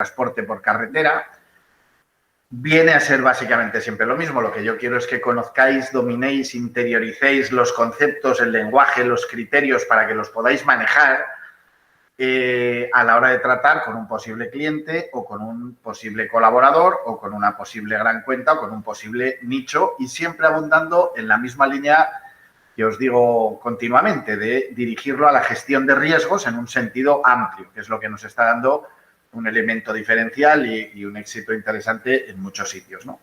transporte por carretera, viene a ser básicamente siempre lo mismo. Lo que yo quiero es que conozcáis, dominéis, interioricéis los conceptos, el lenguaje, los criterios para que los podáis manejar a la hora de tratar con un posible cliente o con un posible colaborador o con una posible gran cuenta o con un posible nicho, y siempre abundando en la misma línea que os digo continuamente, de dirigirlo a la gestión de riesgos en un sentido amplio, que es lo que nos está dando un elemento diferencial y un éxito interesante en muchos sitios, ¿no?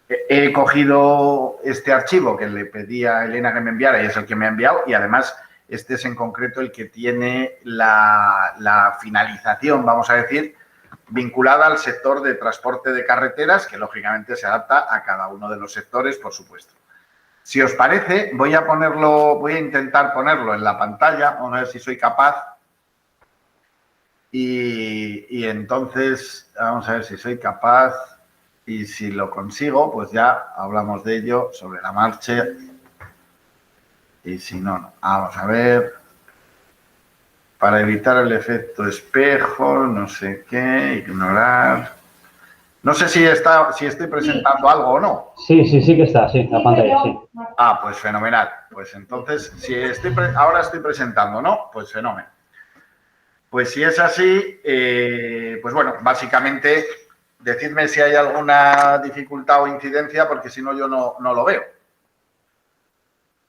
He cogido este archivo que le pedí a Elena que me enviara y es el que me ha enviado, y además este es en concreto el que tiene la finalización, vamos a decir, vinculada al sector de transporte de carreteras, que lógicamente se adapta a cada uno de los sectores, por supuesto. Si os parece, voy a intentar ponerlo en la pantalla, vamos a ver si soy capaz. Y entonces, vamos a ver si soy capaz, y si lo consigo, pues ya hablamos de ello sobre la marcha. Y si no, no. Vamos a ver. Para evitar el efecto espejo, no sé qué, ignorar. No sé si estoy presentando algo o no. Sí que está, sí, la pantalla, sí. Ah, pues fenomenal. Pues entonces, si ahora estoy presentando, ¿no? Pues fenómeno. Pues si es así, pues bueno, básicamente, decidme si hay alguna dificultad o incidencia, porque si no, yo no lo veo.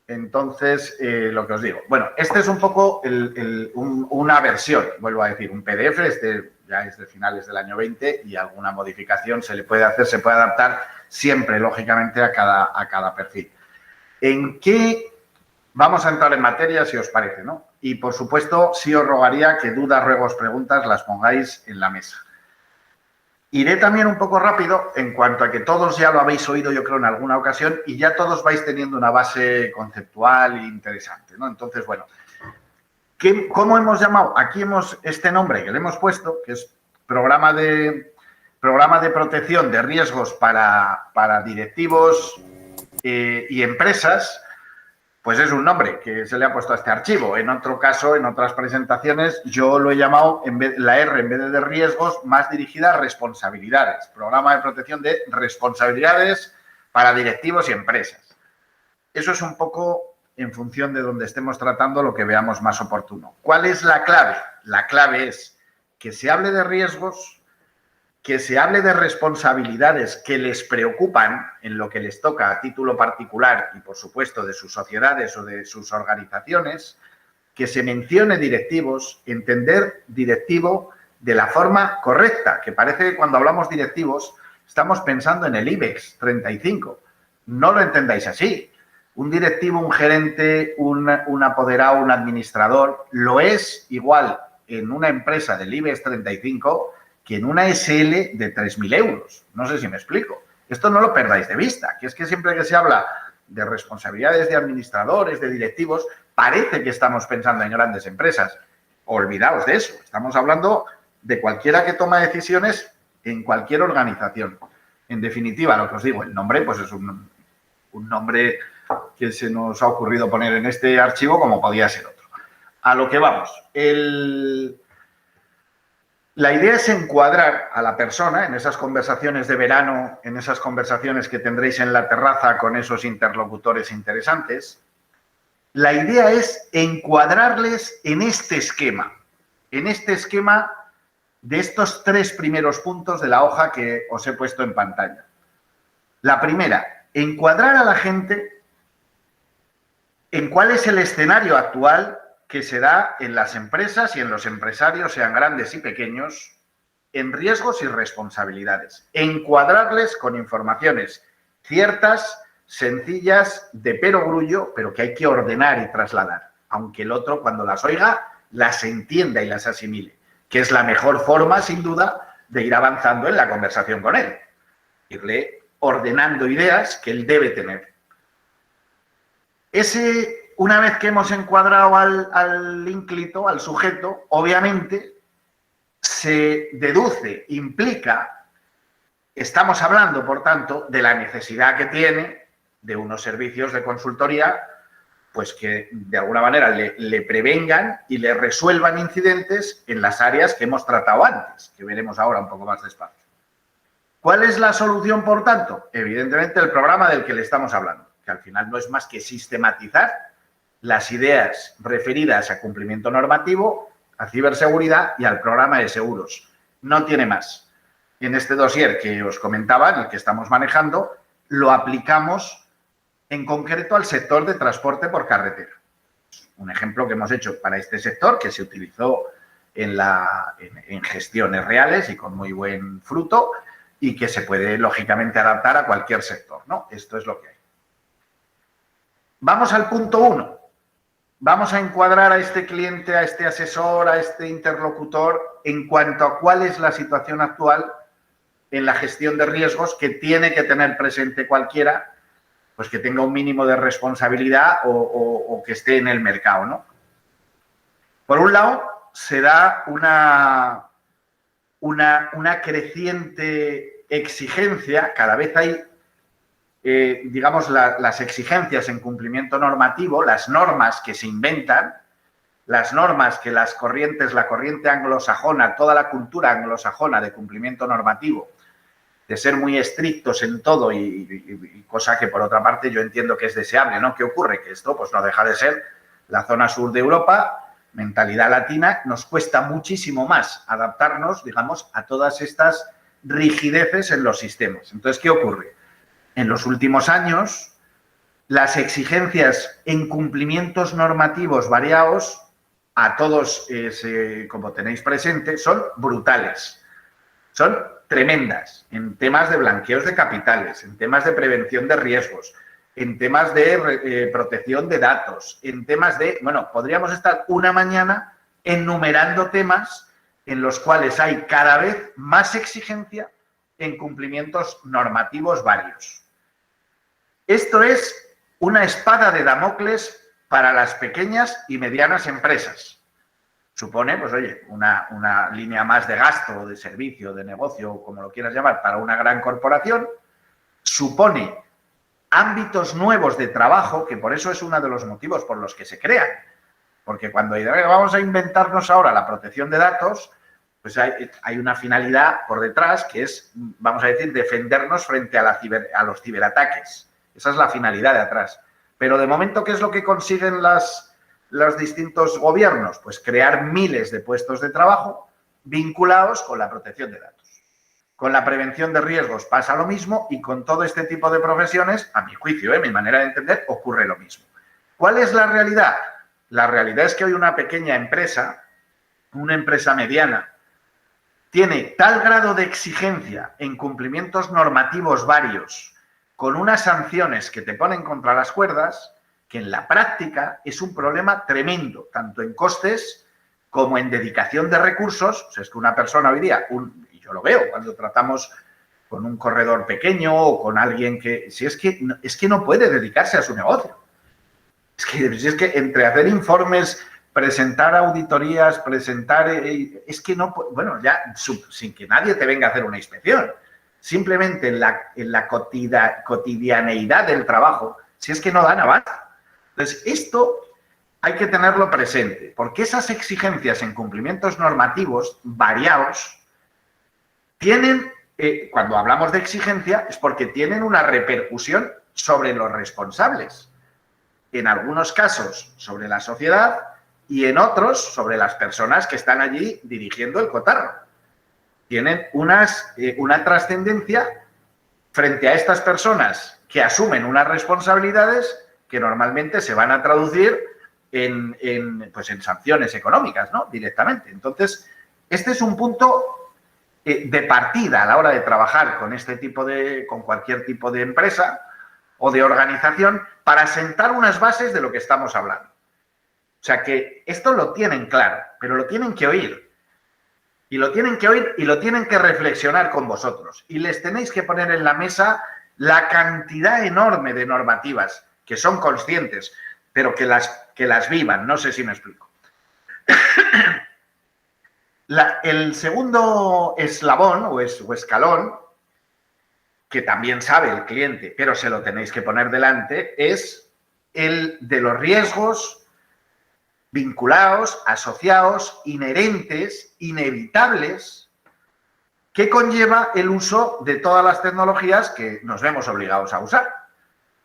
Entonces, lo que os digo. Bueno, este es un poco una versión, vuelvo a decir, un PDF, ya es de finales del año 20 y alguna modificación se le puede hacer, se puede adaptar siempre, lógicamente, a cada perfil. ¿En qué vamos a entrar en materia, si os parece, ¿no? Y, por supuesto, sí os rogaría que dudas, ruegos, preguntas las pongáis en la mesa. Iré también un poco rápido en cuanto a que todos ya lo habéis oído, yo creo, en alguna ocasión, y ya todos vais teniendo una base conceptual e interesante, ¿no? Entonces, bueno, ¿cómo hemos llamado? Aquí este nombre que le hemos puesto, que es Programa de Protección de Riesgos para Directivos y Empresas. Pues es un nombre que se le ha puesto a este archivo. En otro caso, en otras presentaciones, yo lo he llamado, la R en vez de riesgos, más dirigida a responsabilidades. Programa de protección de responsabilidades para directivos y empresas. Eso es un poco en función de donde estemos tratando lo que veamos más oportuno. ¿Cuál es la clave? La clave es que se hable de riesgos, que se hable de responsabilidades que les preocupan en lo que les toca a título particular y, por supuesto, de sus sociedades o de sus organizaciones, que se mencione directivos, entender directivo de la forma correcta, que parece que cuando hablamos directivos estamos pensando en el IBEX 35. No lo entendáis así. Un directivo, un gerente, un apoderado, un administrador, lo es igual en una empresa del IBEX 35 que en una SL de 3.000 euros. No sé si me explico. Esto no lo perdáis de vista, que es que siempre que se habla de responsabilidades de administradores, de directivos, parece que estamos pensando en grandes empresas. Olvidaos de eso. Estamos hablando de cualquiera que toma decisiones en cualquier organización. En definitiva, lo que os digo, el nombre pues es un nombre que se nos ha ocurrido poner en este archivo como podía ser otro. A lo que vamos. La idea es encuadrar a la persona en esas conversaciones de verano, en esas conversaciones que tendréis en la terraza con esos interlocutores interesantes. La idea es encuadrarles en este esquema de estos 3 primeros puntos de la hoja que os he puesto en pantalla. La primera, encuadrar a la gente en cuál es el escenario actual que se da en las empresas y en los empresarios, sean grandes y pequeños, en riesgos y responsabilidades. Encuadrarles con informaciones ciertas, sencillas, de perogrullo, pero que hay que ordenar y trasladar, aunque el otro, cuando las oiga, las entienda y las asimile, que es la mejor forma, sin duda, de ir avanzando en la conversación con él. Irle ordenando ideas que él debe tener. Una vez que hemos encuadrado al ínclito, al sujeto, obviamente se deduce, implica, estamos hablando, por tanto, de la necesidad que tiene de unos servicios de consultoría pues que de alguna manera le prevengan y le resuelvan incidentes en las áreas que hemos tratado antes, que veremos ahora un poco más despacio. ¿Cuál es la solución, por tanto? Evidentemente el programa del que le estamos hablando, que al final no es más que sistematizar las ideas referidas a cumplimiento normativo, a ciberseguridad y al programa de seguros. No tiene más. En este dossier que os comentaba, en el que estamos manejando, lo aplicamos en concreto al sector de transporte por carretera. Un ejemplo que hemos hecho para este sector, que se utilizó en gestiones reales y con muy buen fruto, y que se puede, lógicamente, adaptar a cualquier sector, ¿no? Esto es lo que hay. Vamos al punto 1. Vamos a encuadrar a este cliente, a este asesor, a este interlocutor en cuanto a cuál es la situación actual en la gestión de riesgos que tiene que tener presente cualquiera, pues que tenga un mínimo de responsabilidad o que esté en el mercado, ¿no? Por un lado, se da una creciente exigencia, cada vez hay, digamos, las exigencias en cumplimiento normativo, las normas que se inventan, las normas que la corriente anglosajona, toda la cultura anglosajona de cumplimiento normativo, de ser muy estrictos en todo y cosa que, por otra parte, yo entiendo que es deseable, ¿no? ¿Qué ocurre? Que esto pues no deja de ser la zona sur de Europa, mentalidad latina, nos cuesta muchísimo más adaptarnos, digamos, a todas estas rigideces en los sistemas. Entonces, ¿qué ocurre? En los últimos años, las exigencias en cumplimientos normativos variados, a todos, como tenéis presente, son brutales. Son tremendas en temas de blanqueos de capitales, en temas de prevención de riesgos, en temas de protección de datos, en temas de... Bueno, podríamos estar una mañana enumerando temas en los cuales hay cada vez más exigencia en cumplimientos normativos varios. Esto es una espada de Damocles para las pequeñas y medianas empresas. Supone, pues oye, una línea más de gasto, de servicio, de negocio, como lo quieras llamar, para una gran corporación. Supone ámbitos nuevos de trabajo, que por eso es uno de los motivos por los que se crean. Porque cuando vamos a inventarnos ahora la protección de datos, pues hay una finalidad por detrás que es, vamos a decir, defendernos frente a los ciberataques. Esa es la finalidad de atrás. Pero de momento, ¿qué es lo que consiguen los distintos gobiernos? Pues crear miles de puestos de trabajo vinculados con la protección de datos. Con la prevención de riesgos pasa lo mismo y con todo este tipo de profesiones, a mi juicio, mi manera de entender, ocurre lo mismo. ¿Cuál es la realidad? La realidad es que hoy una pequeña empresa, una empresa mediana, tiene tal grado de exigencia en cumplimientos normativos varios, con unas sanciones que te ponen contra las cuerdas, que en la práctica es un problema tremendo, tanto en costes como en dedicación de recursos. O sea, es que una persona hoy día, y yo lo veo cuando tratamos con un corredor pequeño o con alguien que, si es que no puede dedicarse a su negocio. Es que entre hacer informes, presentar auditorías, es que no, bueno, ya sin que nadie te venga a hacer una inspección, simplemente en la cotidianeidad del trabajo, si es que no dan abasto. Entonces, esto hay que tenerlo presente, porque esas exigencias en cumplimientos normativos variados tienen, cuando hablamos de exigencia, es porque tienen una repercusión sobre los responsables. En algunos casos sobre la sociedad y en otros sobre las personas que están allí dirigiendo el cotarro. Tienen una trascendencia frente a estas personas que asumen unas responsabilidades que normalmente se van a traducir en sanciones económicas, ¿no? Directamente. Entonces, este es un punto de partida a la hora de trabajar con cualquier tipo de empresa o de organización para sentar unas bases de lo que estamos hablando. O sea que esto lo tienen claro, pero lo tienen que oír. Y lo tienen que oír y lo tienen que reflexionar con vosotros. Y les tenéis que poner en la mesa la cantidad enorme de normativas que son conscientes, pero que las vivan. No sé si me explico. El segundo eslabón o escalón, que también sabe el cliente, pero se lo tenéis que poner delante, es el de los riesgos vinculados, asociados, inherentes, inevitables, que conlleva el uso de todas las tecnologías que nos vemos obligados a usar.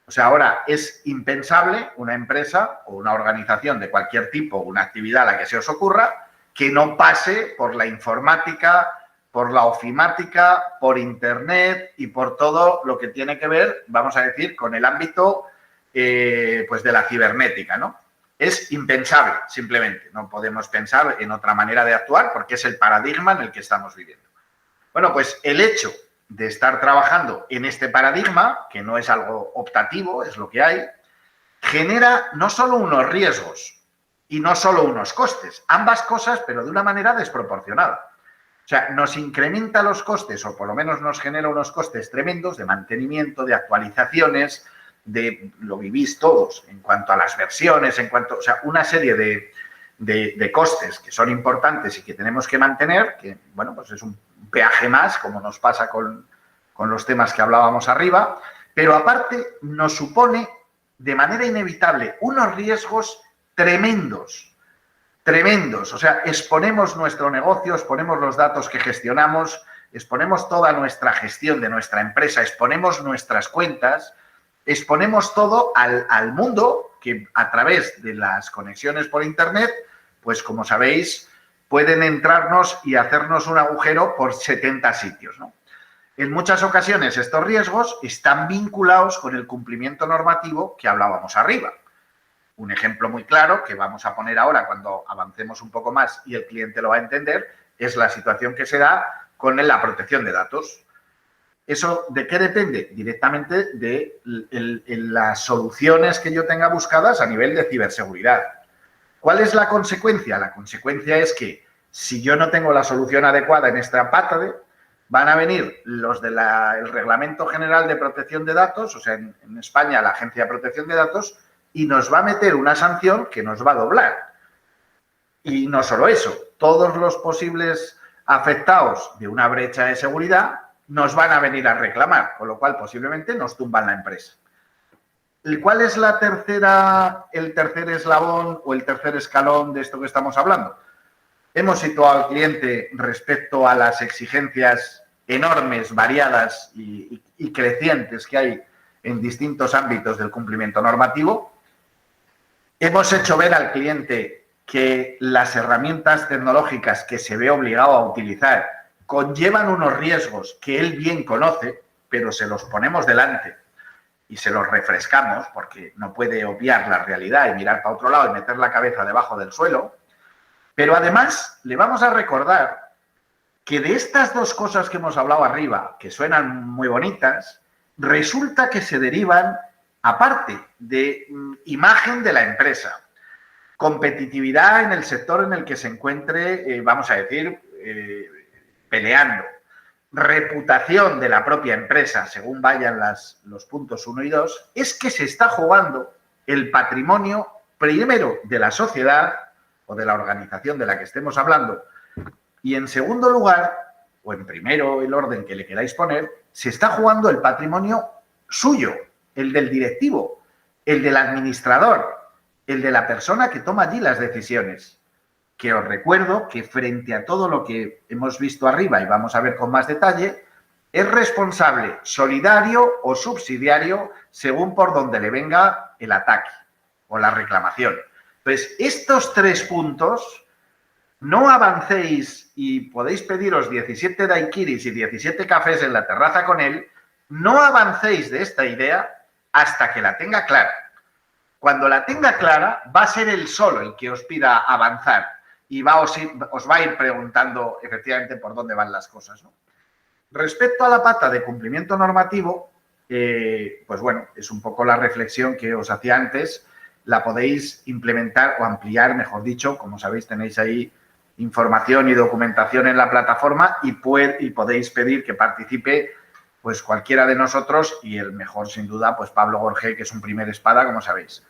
O sea, ahora es impensable una empresa o una organización de cualquier tipo, una actividad a la que se os ocurra, que no pase por la informática, por la ofimática, por Internet y por todo lo que tiene que ver, vamos a decir, con el ámbito pues de la cibernética, ¿no? Es impensable, simplemente. No podemos pensar en otra manera de actuar porque es el paradigma en el que estamos viviendo. Bueno, pues el hecho de estar trabajando en este paradigma, que no es algo optativo, es lo que hay, genera no solo unos riesgos y no solo unos costes, ambas cosas, pero de una manera desproporcionada. O sea, nos incrementa los costes, o por lo menos nos genera unos costes tremendos de mantenimiento, de actualizaciones, de lo vivís todos, en cuanto a las versiones, o sea, una serie de costes que son importantes y que tenemos que mantener, que, bueno, pues es un peaje más, como nos pasa con los temas que hablábamos arriba, pero aparte nos supone de manera inevitable unos riesgos tremendos. O sea, exponemos nuestro negocio, exponemos los datos que gestionamos, exponemos toda nuestra gestión de nuestra empresa, exponemos nuestras cuentas, exponemos todo al mundo que a través de las conexiones por Internet, pues como sabéis, pueden entrarnos y hacernos un agujero por 70 sitios, ¿no? En muchas ocasiones estos riesgos están vinculados con el cumplimiento normativo que hablábamos arriba. Un ejemplo muy claro que vamos a poner ahora cuando avancemos un poco más y el cliente lo va a entender es la situación que se da con la protección de datos. ¿Eso de qué depende? Directamente de las soluciones que yo tenga buscadas a nivel de ciberseguridad. ¿Cuál es la consecuencia? La consecuencia es que si yo no tengo la solución adecuada en esta pata, van a venir los del Reglamento General de Protección de Datos, o sea, en España la Agencia de Protección de Datos, y nos va a meter una sanción que nos va a doblar. Y no solo eso, todos los posibles afectados de una brecha de seguridad nos van a venir a reclamar, con lo cual posiblemente nos tumban la empresa. ¿Cuál es el tercer eslabón o el tercer escalón de esto que estamos hablando? Hemos situado al cliente respecto a las exigencias enormes, variadas y crecientes que hay en distintos ámbitos del cumplimiento normativo. Hemos hecho ver al cliente que las herramientas tecnológicas que se ve obligado a utilizar conllevan unos riesgos que él bien conoce, pero se los ponemos delante y se los refrescamos porque no puede obviar la realidad y mirar para otro lado y meter la cabeza debajo del suelo. Pero además le vamos a recordar que de estas dos cosas que hemos hablado arriba, que suenan muy bonitas, resulta que se derivan, aparte de imagen de la empresa, competitividad en el sector en el que se encuentre, vamos a decir, peleando, reputación de la propia empresa, según vayan los puntos 1 y 2, es que se está jugando el patrimonio, primero, de la sociedad o de la organización de la que estemos hablando, y en segundo lugar, o en primero el orden que le queráis poner, se está jugando el patrimonio suyo, el del directivo, el del administrador, el de la persona que toma allí las decisiones. Que os recuerdo que frente a todo lo que hemos visto arriba y vamos a ver con más detalle, es responsable solidario o subsidiario según por donde le venga el ataque o la reclamación. Pues estos 3 puntos, no avancéis y podéis pediros 17 daiquiris y 17 cafés en la terraza con él, no avancéis de esta idea hasta que la tenga clara. Cuando la tenga clara, va a ser él solo el que os pida avanzar y os va a ir preguntando efectivamente por dónde van las cosas, ¿no? Respecto a la pata de cumplimiento normativo, pues bueno, es un poco la reflexión que os hacía antes, la podéis implementar o ampliar, mejor dicho, como sabéis tenéis ahí información y documentación en la plataforma y podéis pedir que participe pues cualquiera de nosotros y el mejor sin duda pues Pablo Gorgé, que es un primer espada, como sabéis.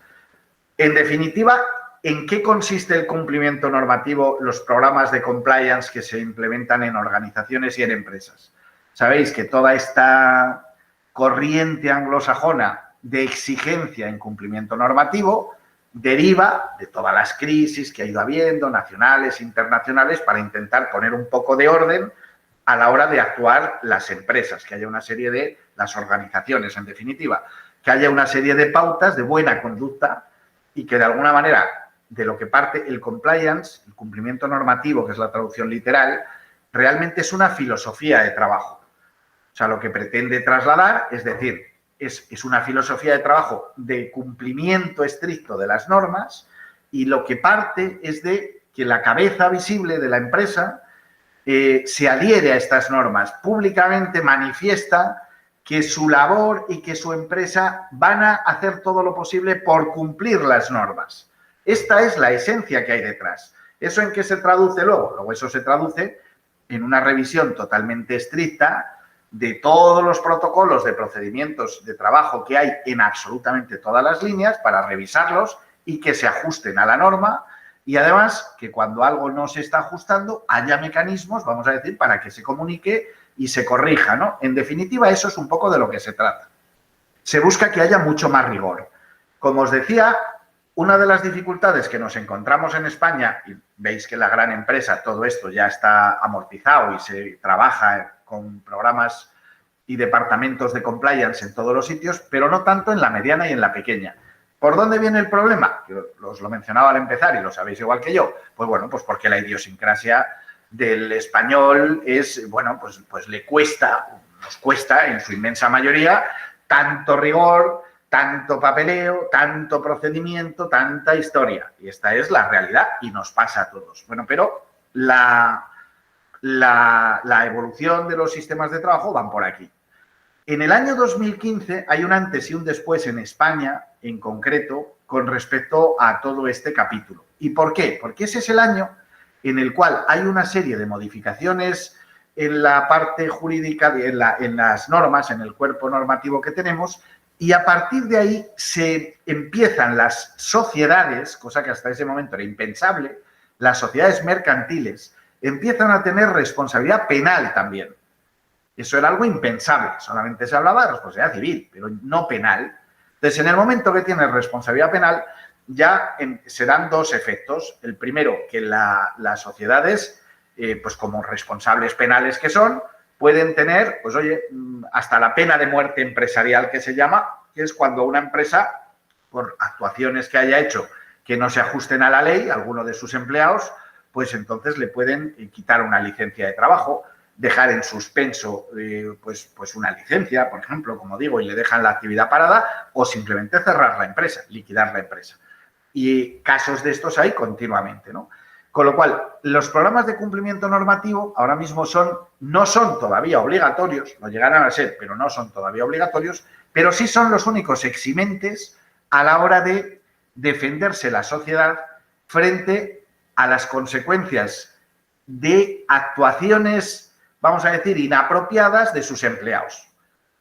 En definitiva, ¿en qué consiste el cumplimiento normativo, los programas de compliance que se implementan en organizaciones y en empresas? Sabéis que toda esta corriente anglosajona de exigencia en cumplimiento normativo deriva de todas las crisis que ha ido habiendo, nacionales, internacionales, para intentar poner un poco de orden a la hora de actuar las empresas, que haya una serie de, las organizaciones, en definitiva, que haya una serie de pautas de buena conducta y que de alguna manera, de lo que parte el compliance, el cumplimiento normativo, que es la traducción literal, realmente es una filosofía de trabajo. O sea, lo que pretende trasladar, es decir, es una filosofía de trabajo de cumplimiento estricto de las normas y lo que parte es de que la cabeza visible de la empresa se adhiere a estas normas, públicamente manifiesta que su labor y que su empresa van a hacer todo lo posible por cumplir las normas. Esta es la esencia que hay detrás. ¿Eso en qué se traduce luego? Luego eso se traduce en una revisión totalmente estricta de todos los protocolos de procedimientos de trabajo que hay en absolutamente todas las líneas para revisarlos y que se ajusten a la norma y además que cuando algo no se está ajustando haya mecanismos, vamos a decir, para que se comunique y se corrija, ¿no? En definitiva, eso es un poco de lo que se trata. Se busca que haya mucho más rigor. Como os decía, una de las dificultades que nos encontramos en España, y veis que la gran empresa, todo esto ya está amortizado y se trabaja con programas y departamentos de compliance en todos los sitios, pero no tanto en la mediana y en la pequeña. ¿Por dónde viene el problema? Que os lo mencionaba al empezar y lo sabéis igual que yo. Pues bueno, pues porque la idiosincrasia del español es, bueno, pues le cuesta, nos cuesta en su inmensa mayoría, tanto rigor, tanto papeleo, tanto procedimiento, tanta historia. Y esta es la realidad y nos pasa a todos. Bueno, pero la evolución de los sistemas de trabajo van por aquí. En el año 2015 hay un antes y un después en España, en concreto, con respecto a todo este capítulo. ¿Y por qué? Porque ese es el año en el cual hay una serie de modificaciones en la parte jurídica, en las normas, en el cuerpo normativo que tenemos, y a partir de ahí se empiezan las sociedades, cosa que hasta ese momento era impensable, las sociedades mercantiles empiezan a tener responsabilidad penal también. Eso era algo impensable, solamente se hablaba de responsabilidad civil, pero no penal. Entonces, en el momento que tienes responsabilidad penal, ya se dan dos efectos. El primero, que las sociedades, pues como responsables penales que son, pueden tener, pues oye, hasta la pena de muerte empresarial que se llama, que es cuando una empresa, por actuaciones que haya hecho que no se ajusten a la ley, a alguno de sus empleados, pues entonces le pueden quitar una licencia de trabajo, dejar en suspenso pues una licencia, por ejemplo, como digo, y le dejan la actividad parada, o simplemente cerrar la empresa, liquidar la empresa. Y casos de estos hay continuamente, ¿no? Con lo cual, los programas de cumplimiento normativo ahora mismo no son todavía obligatorios, lo llegarán a ser, pero no son todavía obligatorios, pero sí son los únicos eximentes a la hora de defenderse la sociedad frente a las consecuencias de actuaciones, vamos a decir, inapropiadas de sus empleados.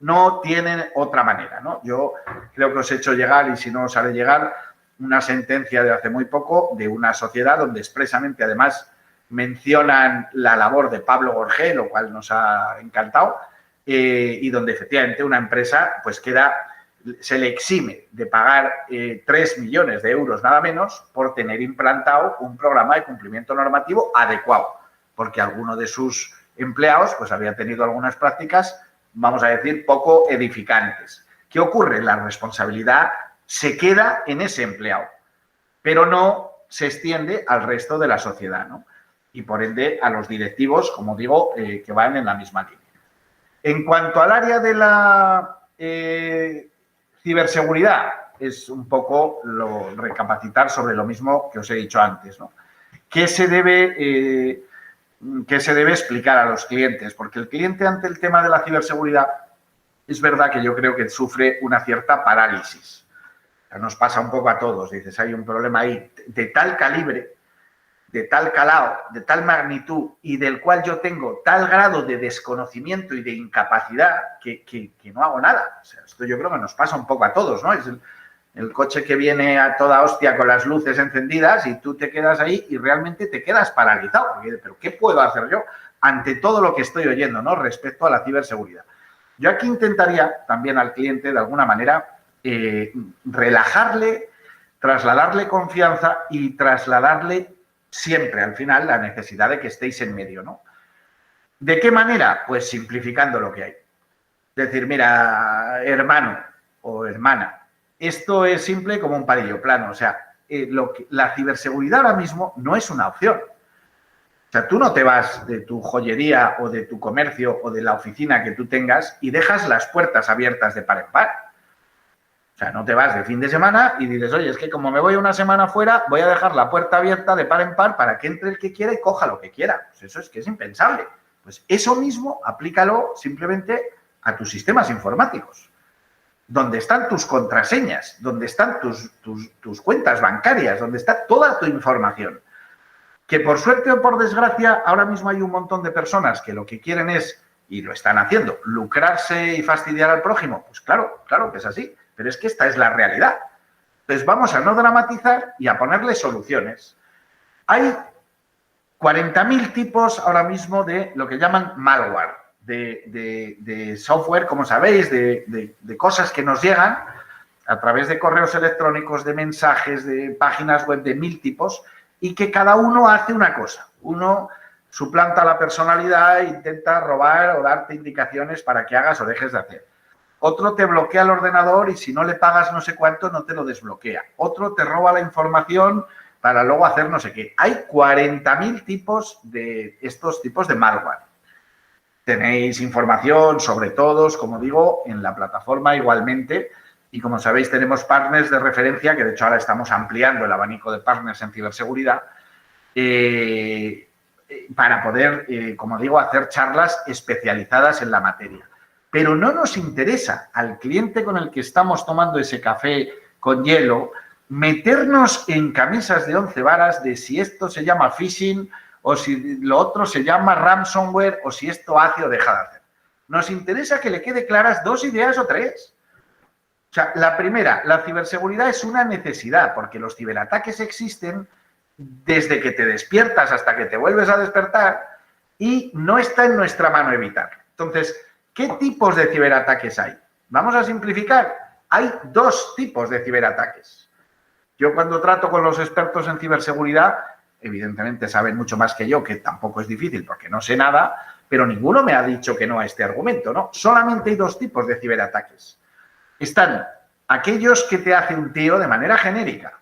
No tienen otra manera, ¿no? Yo creo que os he hecho llegar, y si no os haré llegar, una sentencia de hace muy poco de una sociedad donde expresamente, además, mencionan la labor de Pablo Gorgé, lo cual nos ha encantado, y donde efectivamente una empresa pues se le exime de pagar 3 millones de euros nada menos por tener implantado un programa de cumplimiento normativo adecuado, porque alguno de sus empleados pues había tenido algunas prácticas, vamos a decir, poco edificantes. ¿Qué ocurre? La responsabilidad se queda en ese empleado, pero no se extiende al resto de la sociedad, ¿no? Y por ende a los directivos, como digo, que van en la misma línea. En cuanto al área de la ciberseguridad, es un poco recapacitar sobre lo mismo que os he dicho antes, ¿no? ¿Qué se debe explicar a los clientes? Porque el cliente ante el tema de la ciberseguridad es verdad que yo creo que sufre una cierta parálisis. Nos pasa un poco a todos, dices, hay un problema ahí de tal calibre, de tal calado, de tal magnitud y del cual yo tengo tal grado de desconocimiento y de incapacidad que no hago nada. O sea, esto yo creo que nos pasa un poco a todos, ¿no? Es el coche que viene a toda hostia con las luces encendidas y tú te quedas ahí y realmente te quedas paralizado. ¿Pero qué puedo hacer yo ante todo lo que estoy oyendo, ¿no? Respecto a la ciberseguridad. Yo aquí intentaría también al cliente, de alguna manera, relajarle, trasladarle confianza y trasladarle siempre al final la necesidad de que estéis en medio, ¿no? ¿De qué manera? Pues simplificando lo que hay. Decir, mira, hermano o hermana, esto es simple como un palillo plano. O sea, la ciberseguridad ahora mismo no es una opción. O sea, tú no te vas de tu joyería o de tu comercio o de la oficina que tú tengas y dejas las puertas abiertas de par en par. O sea, no te vas de fin de semana y dices, oye, es que como me voy una semana fuera, voy a dejar la puerta abierta de par en par para que entre el que quiera y coja lo que quiera. Pues eso es que es impensable. Pues eso mismo aplícalo simplemente a tus sistemas informáticos, donde están tus contraseñas, donde están tus cuentas bancarias, donde está toda tu información. Que por suerte o por desgracia, ahora mismo hay un montón de personas que lo que quieren es, y lo están haciendo, lucrarse y fastidiar al prójimo. Pues claro, claro que es así, pero es que esta es la realidad. Entonces vamos a no dramatizar y a ponerle soluciones. Hay 40.000 tipos ahora mismo de lo que llaman malware, de software, como sabéis, de cosas que nos llegan a través de correos electrónicos, de mensajes, de páginas web de 1000 tipos, y que cada uno hace una cosa. Uno suplanta la personalidad e intenta robar o darte indicaciones para que hagas o dejes de hacer. Otro te bloquea el ordenador y si no le pagas no sé cuánto, no te lo desbloquea. Otro te roba la información para luego hacer no sé qué. Hay 40.000 tipos de estos tipos de malware. Tenéis información sobre todos, como digo, en la plataforma igualmente. Y como sabéis, tenemos partners de referencia, que de hecho ahora estamos ampliando el abanico de partners en ciberseguridad, para poder, como digo, hacer charlas especializadas en la materia. Pero no nos interesa al cliente con el que estamos tomando ese café con hielo meternos en camisas de 11 varas de si esto se llama phishing o si lo otro se llama ransomware o si esto hace o deja de hacer. Nos interesa que le quede claras 2 ideas o 3. O sea, la primera, la ciberseguridad es una necesidad porque los ciberataques existen desde que te despiertas hasta que te vuelves a despertar y no está en nuestra mano evitar. Entonces, ¿qué tipos de ciberataques hay? Vamos a simplificar. Hay 2 tipos de ciberataques. Yo cuando trato con los expertos en ciberseguridad, evidentemente saben mucho más que yo, que tampoco es difícil porque no sé nada, pero ninguno me ha dicho que no a este argumento, ¿no? Solamente hay 2 tipos de ciberataques. Están aquellos que te hace un tío de manera genérica,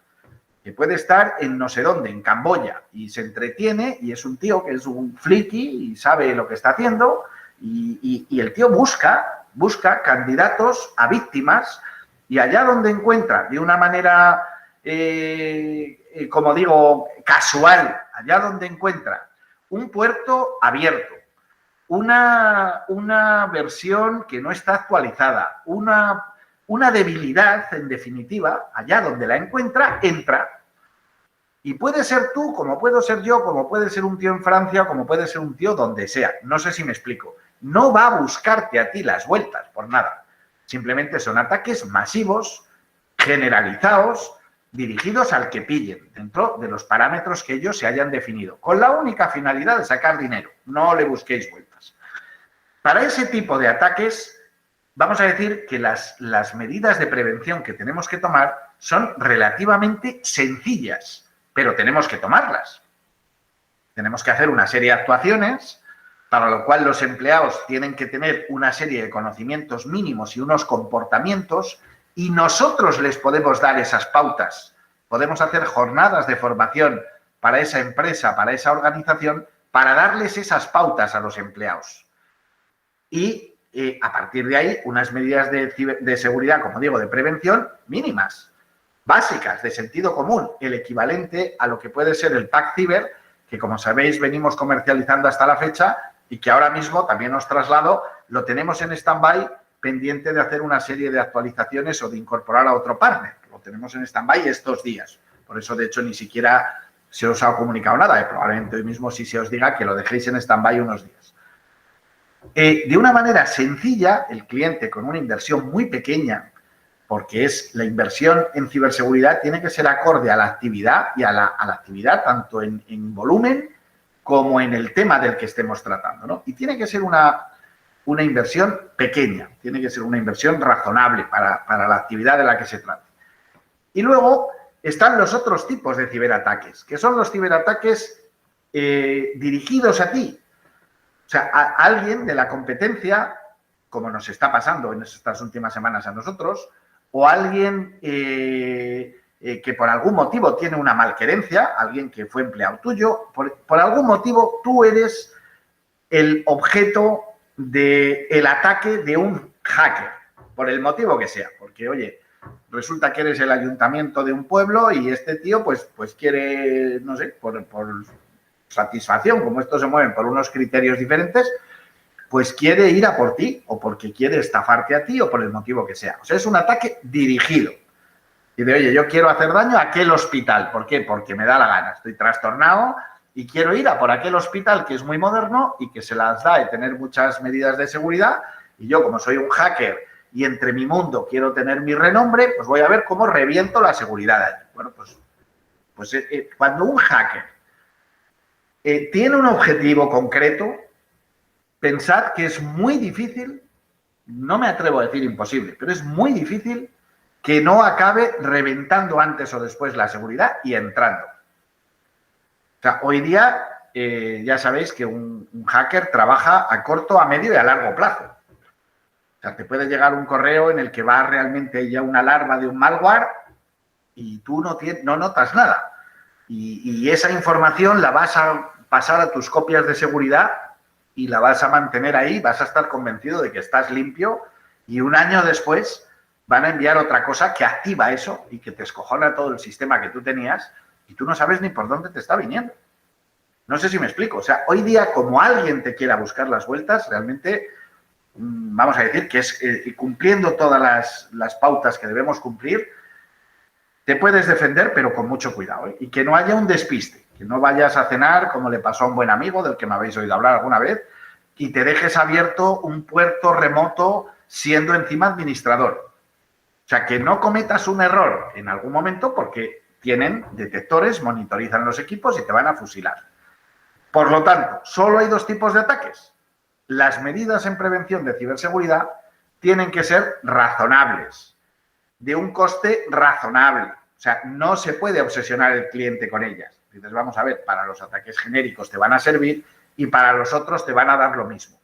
que puede estar en no sé dónde, en Camboya, y se entretiene y es un tío que es un friki y sabe lo que está haciendo y el tío busca candidatos a víctimas y allá donde encuentra de una manera, como digo, casual, allá donde encuentra un puerto abierto, una versión que no está actualizada, una debilidad, en definitiva, allá donde la encuentra, entra. Y puede ser tú, como puedo ser yo, como puede ser un tío en Francia, como puede ser un tío donde sea. No sé si me explico. No va a buscarte a ti las vueltas por nada. Simplemente son ataques masivos, generalizados, dirigidos al que pillen, dentro de los parámetros que ellos se hayan definido, con la única finalidad de sacar dinero. No le busquéis vueltas. Para ese tipo de ataques, vamos a decir que las medidas de prevención que tenemos que tomar son relativamente sencillas, pero tenemos que tomarlas. Tenemos que hacer una serie de actuaciones, para lo cual los empleados tienen que tener una serie de conocimientos mínimos y unos comportamientos, y nosotros les podemos dar esas pautas. Podemos hacer jornadas de formación para esa empresa, para esa organización, para darles esas pautas a los empleados. Y a partir de ahí, unas medidas de seguridad, como digo, de prevención mínimas, básicas, de sentido común, el equivalente a lo que puede ser el Pack Ciber, que como sabéis venimos comercializando hasta la fecha y que ahora mismo también os traslado, lo tenemos en stand-by pendiente de hacer una serie de actualizaciones o de incorporar a otro partner. Lo tenemos en stand-by estos días. Por eso, de hecho, ni siquiera se os ha comunicado nada. Probablemente hoy mismo sí se os diga que lo dejéis en stand-by unos días. De una manera sencilla, el cliente con una inversión muy pequeña, porque es la inversión en ciberseguridad, tiene que ser acorde a la actividad y a la actividad tanto en volumen como en el tema del que estemos tratando, ¿no? Y tiene que ser una una inversión pequeña, tiene que ser una inversión razonable para la actividad de la que se trate. Y luego están los otros tipos de ciberataques, que son los ciberataques dirigidos a ti. O sea, a alguien de la competencia, como nos está pasando en estas últimas semanas a nosotros, o alguien que por algún motivo tiene una malquerencia, alguien que fue empleado tuyo, por algún motivo tú eres el objeto del ataque de un hacker, por el motivo que sea, porque, oye, resulta que eres el ayuntamiento de un pueblo y este tío pues quiere, no sé, por satisfacción, como estos se mueven por unos criterios diferentes, pues quiere ir a por ti o porque quiere estafarte a ti o por el motivo que sea. O sea, es un ataque dirigido. Y de, oye, yo quiero hacer daño a aquel hospital. ¿Por qué? Porque me da la gana. Estoy trastornado y quiero ir a por aquel hospital que es muy moderno y que se las da de tener muchas medidas de seguridad. Y yo, como soy un hacker y entre mi mundo quiero tener mi renombre, pues voy a ver cómo reviento la seguridad allí. Bueno, pues cuando un hacker tiene un objetivo concreto, pensad que es muy difícil, no me atrevo a decir imposible, pero es muy difícil que no acabe reventando antes o después la seguridad y entrando. O sea, hoy día ya sabéis que un hacker trabaja a corto, a medio y a largo plazo. O sea, te puede llegar un correo en el que va realmente ya una alarma de un malware y tú no notas nada. Y esa información la vas a pasar a tus copias de seguridad y la vas a mantener ahí, vas a estar convencido de que estás limpio y un año después van a enviar otra cosa que activa eso y que te escojona todo el sistema que tú tenías y tú no sabes ni por dónde te está viniendo. No sé si me explico. O sea, hoy día, como alguien te quiera buscar las vueltas, realmente vamos a decir que es cumpliendo todas las pautas que debemos cumplir, te puedes defender, pero con mucho cuidado, ¿eh? Y que no haya un despiste, que no vayas a cenar, como le pasó a un buen amigo del que me habéis oído hablar alguna vez, y te dejes abierto un puerto remoto siendo encima administrador. O sea, que no cometas un error en algún momento porque tienen detectores, monitorizan los equipos y te van a fusilar. Por lo tanto, solo hay dos tipos de ataques. Las medidas en prevención de ciberseguridad tienen que ser razonables, de un coste razonable. O sea, no se puede obsesionar el cliente con ellas. Dices, vamos a ver, para los ataques genéricos te van a servir y para los otros te van a dar lo mismo.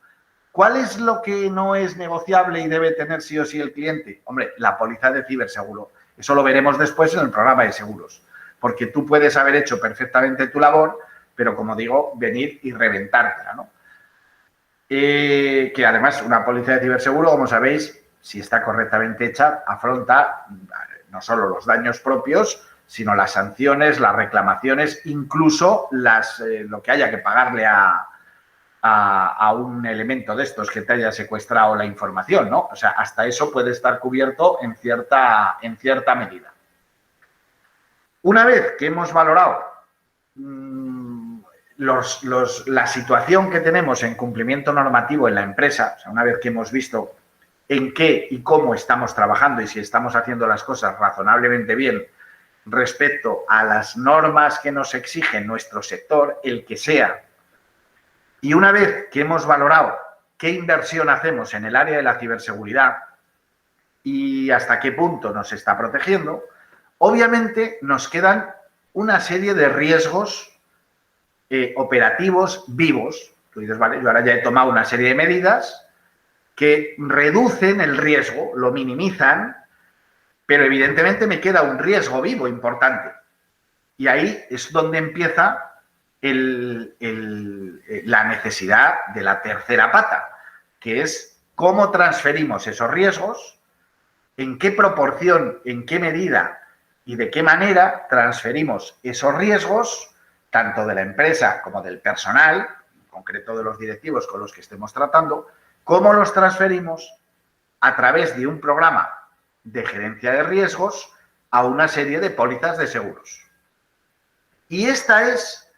¿Cuál es lo que no es negociable y debe tener sí o sí el cliente? Hombre, la póliza de ciberseguro. Eso lo veremos después en el programa de seguros. Porque tú puedes haber hecho perfectamente tu labor, pero como digo, venir y reventártela, ¿no? Que además una póliza de ciberseguro, como sabéis, si está correctamente hecha, afronta no solo los daños propios, sino las sanciones, las reclamaciones, incluso lo que haya que pagarle a un elemento de estos que te haya secuestrado la información, ¿no? O sea, hasta eso puede estar cubierto en cierta medida. Una vez que hemos valorado la situación que tenemos en cumplimiento normativo en la empresa, o sea, una vez que hemos visto en qué y cómo estamos trabajando y si estamos haciendo las cosas razonablemente bien respecto a las normas que nos exige nuestro sector, el que sea, y una vez que hemos valorado qué inversión hacemos en el área de la ciberseguridad y hasta qué punto nos está protegiendo, obviamente nos quedan una serie de riesgos operativos vivos. Tú dices, vale, yo ahora ya he tomado una serie de medidas que reducen el riesgo, lo minimizan, pero evidentemente me queda un riesgo vivo importante. Y ahí es donde empieza la necesidad de la tercera pata, que es cómo transferimos esos riesgos, en qué proporción, en qué medida y de qué manera transferimos esos riesgos, tanto de la empresa como del personal, en concreto de los directivos con los que estemos tratando, cómo los transferimos a través de un programa de gerencia de riesgos a una serie de pólizas de seguros. Y esta es,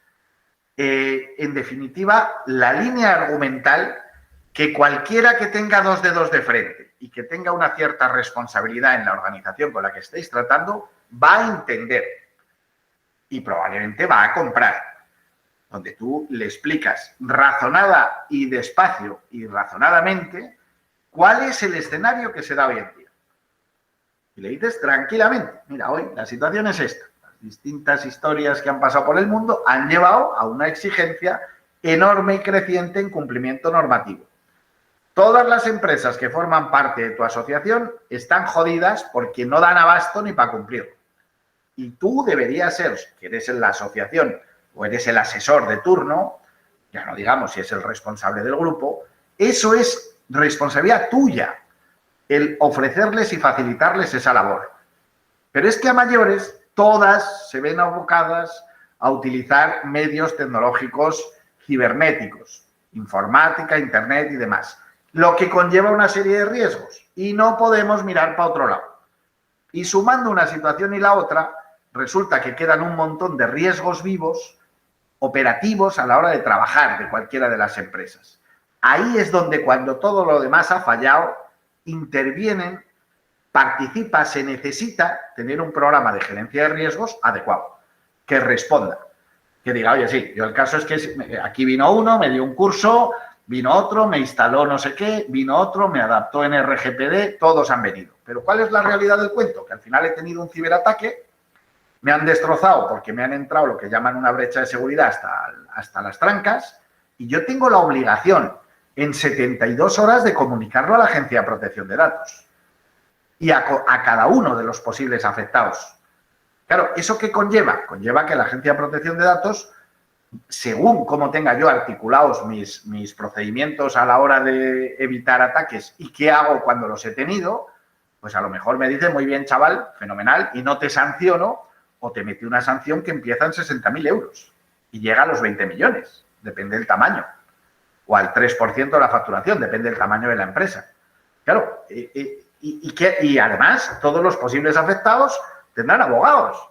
en definitiva, la línea argumental que cualquiera que tenga dos dedos de frente y que tenga una cierta responsabilidad en la organización con la que estéis tratando va a entender y probablemente va a comprar. donde tú le explicas razonada y despacio y razonadamente cuál es el escenario que se da hoy en día. Y le dices tranquilamente, mira, hoy la situación es esta. Las distintas historias que han pasado por el mundo han llevado a una exigencia enorme y creciente en cumplimiento normativo. Todas las empresas que forman parte de tu asociación están jodidas porque no dan abasto ni para cumplirlo. Y tú deberías ser, que eres en la asociación o eres el asesor de turno, ya no digamos si es el responsable del grupo, eso es responsabilidad tuya, el ofrecerles y facilitarles esa labor. Pero es que a mayores todas se ven abocadas a utilizar medios tecnológicos cibernéticos, informática, internet y demás, lo que conlleva una serie de riesgos y no podemos mirar para otro lado. Y sumando una situación y la otra, resulta que quedan un montón de riesgos vivos, operativos a la hora de trabajar de cualquiera de las empresas. Ahí es donde cuando todo lo demás ha fallado, intervienen, participa, se necesita tener un programa de gerencia de riesgos adecuado, que responda, que diga, oye, sí, yo el caso es que aquí vino uno, me dio un curso, vino otro, me instaló no sé qué, vino otro, me adaptó en RGPD, todos han venido. Pero ¿cuál es la realidad del cuento? Que al final he tenido un ciberataque, me han destrozado porque me han entrado lo que llaman una brecha de seguridad hasta las trancas y yo tengo la obligación en 72 horas de comunicarlo a la Agencia de Protección de Datos y a cada uno de los posibles afectados. Claro, ¿eso qué conlleva? Conlleva que la Agencia de Protección de Datos, según cómo tenga yo articulados mis procedimientos a la hora de evitar ataques y qué hago cuando los he tenido, pues a lo mejor me dice, muy bien, chaval, fenomenal, y no te sanciono, o te mete una sanción que empieza en 60.000 euros y llega a los 20 millones, depende del tamaño, o al 3% de la facturación, depende del tamaño de la empresa. Claro, y además todos los posibles afectados tendrán abogados.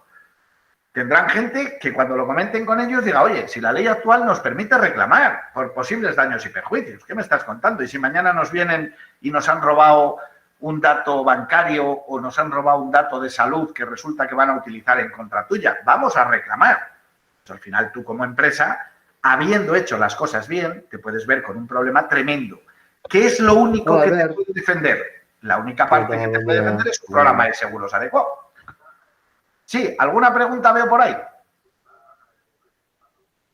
Tendrán gente que cuando lo comenten con ellos diga, oye, si la ley actual nos permite reclamar por posibles daños y perjuicios, ¿qué me estás contando? Y si mañana nos vienen y nos han robado un dato bancario o nos han robado un dato de salud que resulta que van a utilizar en contra tuya, vamos a reclamar. Pues al final tú como empresa, habiendo hecho las cosas bien, te puedes ver con un problema tremendo. ¿Qué es lo único que te puede defender? La única parte que te puede defender es un programa de seguros adecuado. Sí, ¿alguna pregunta veo por ahí?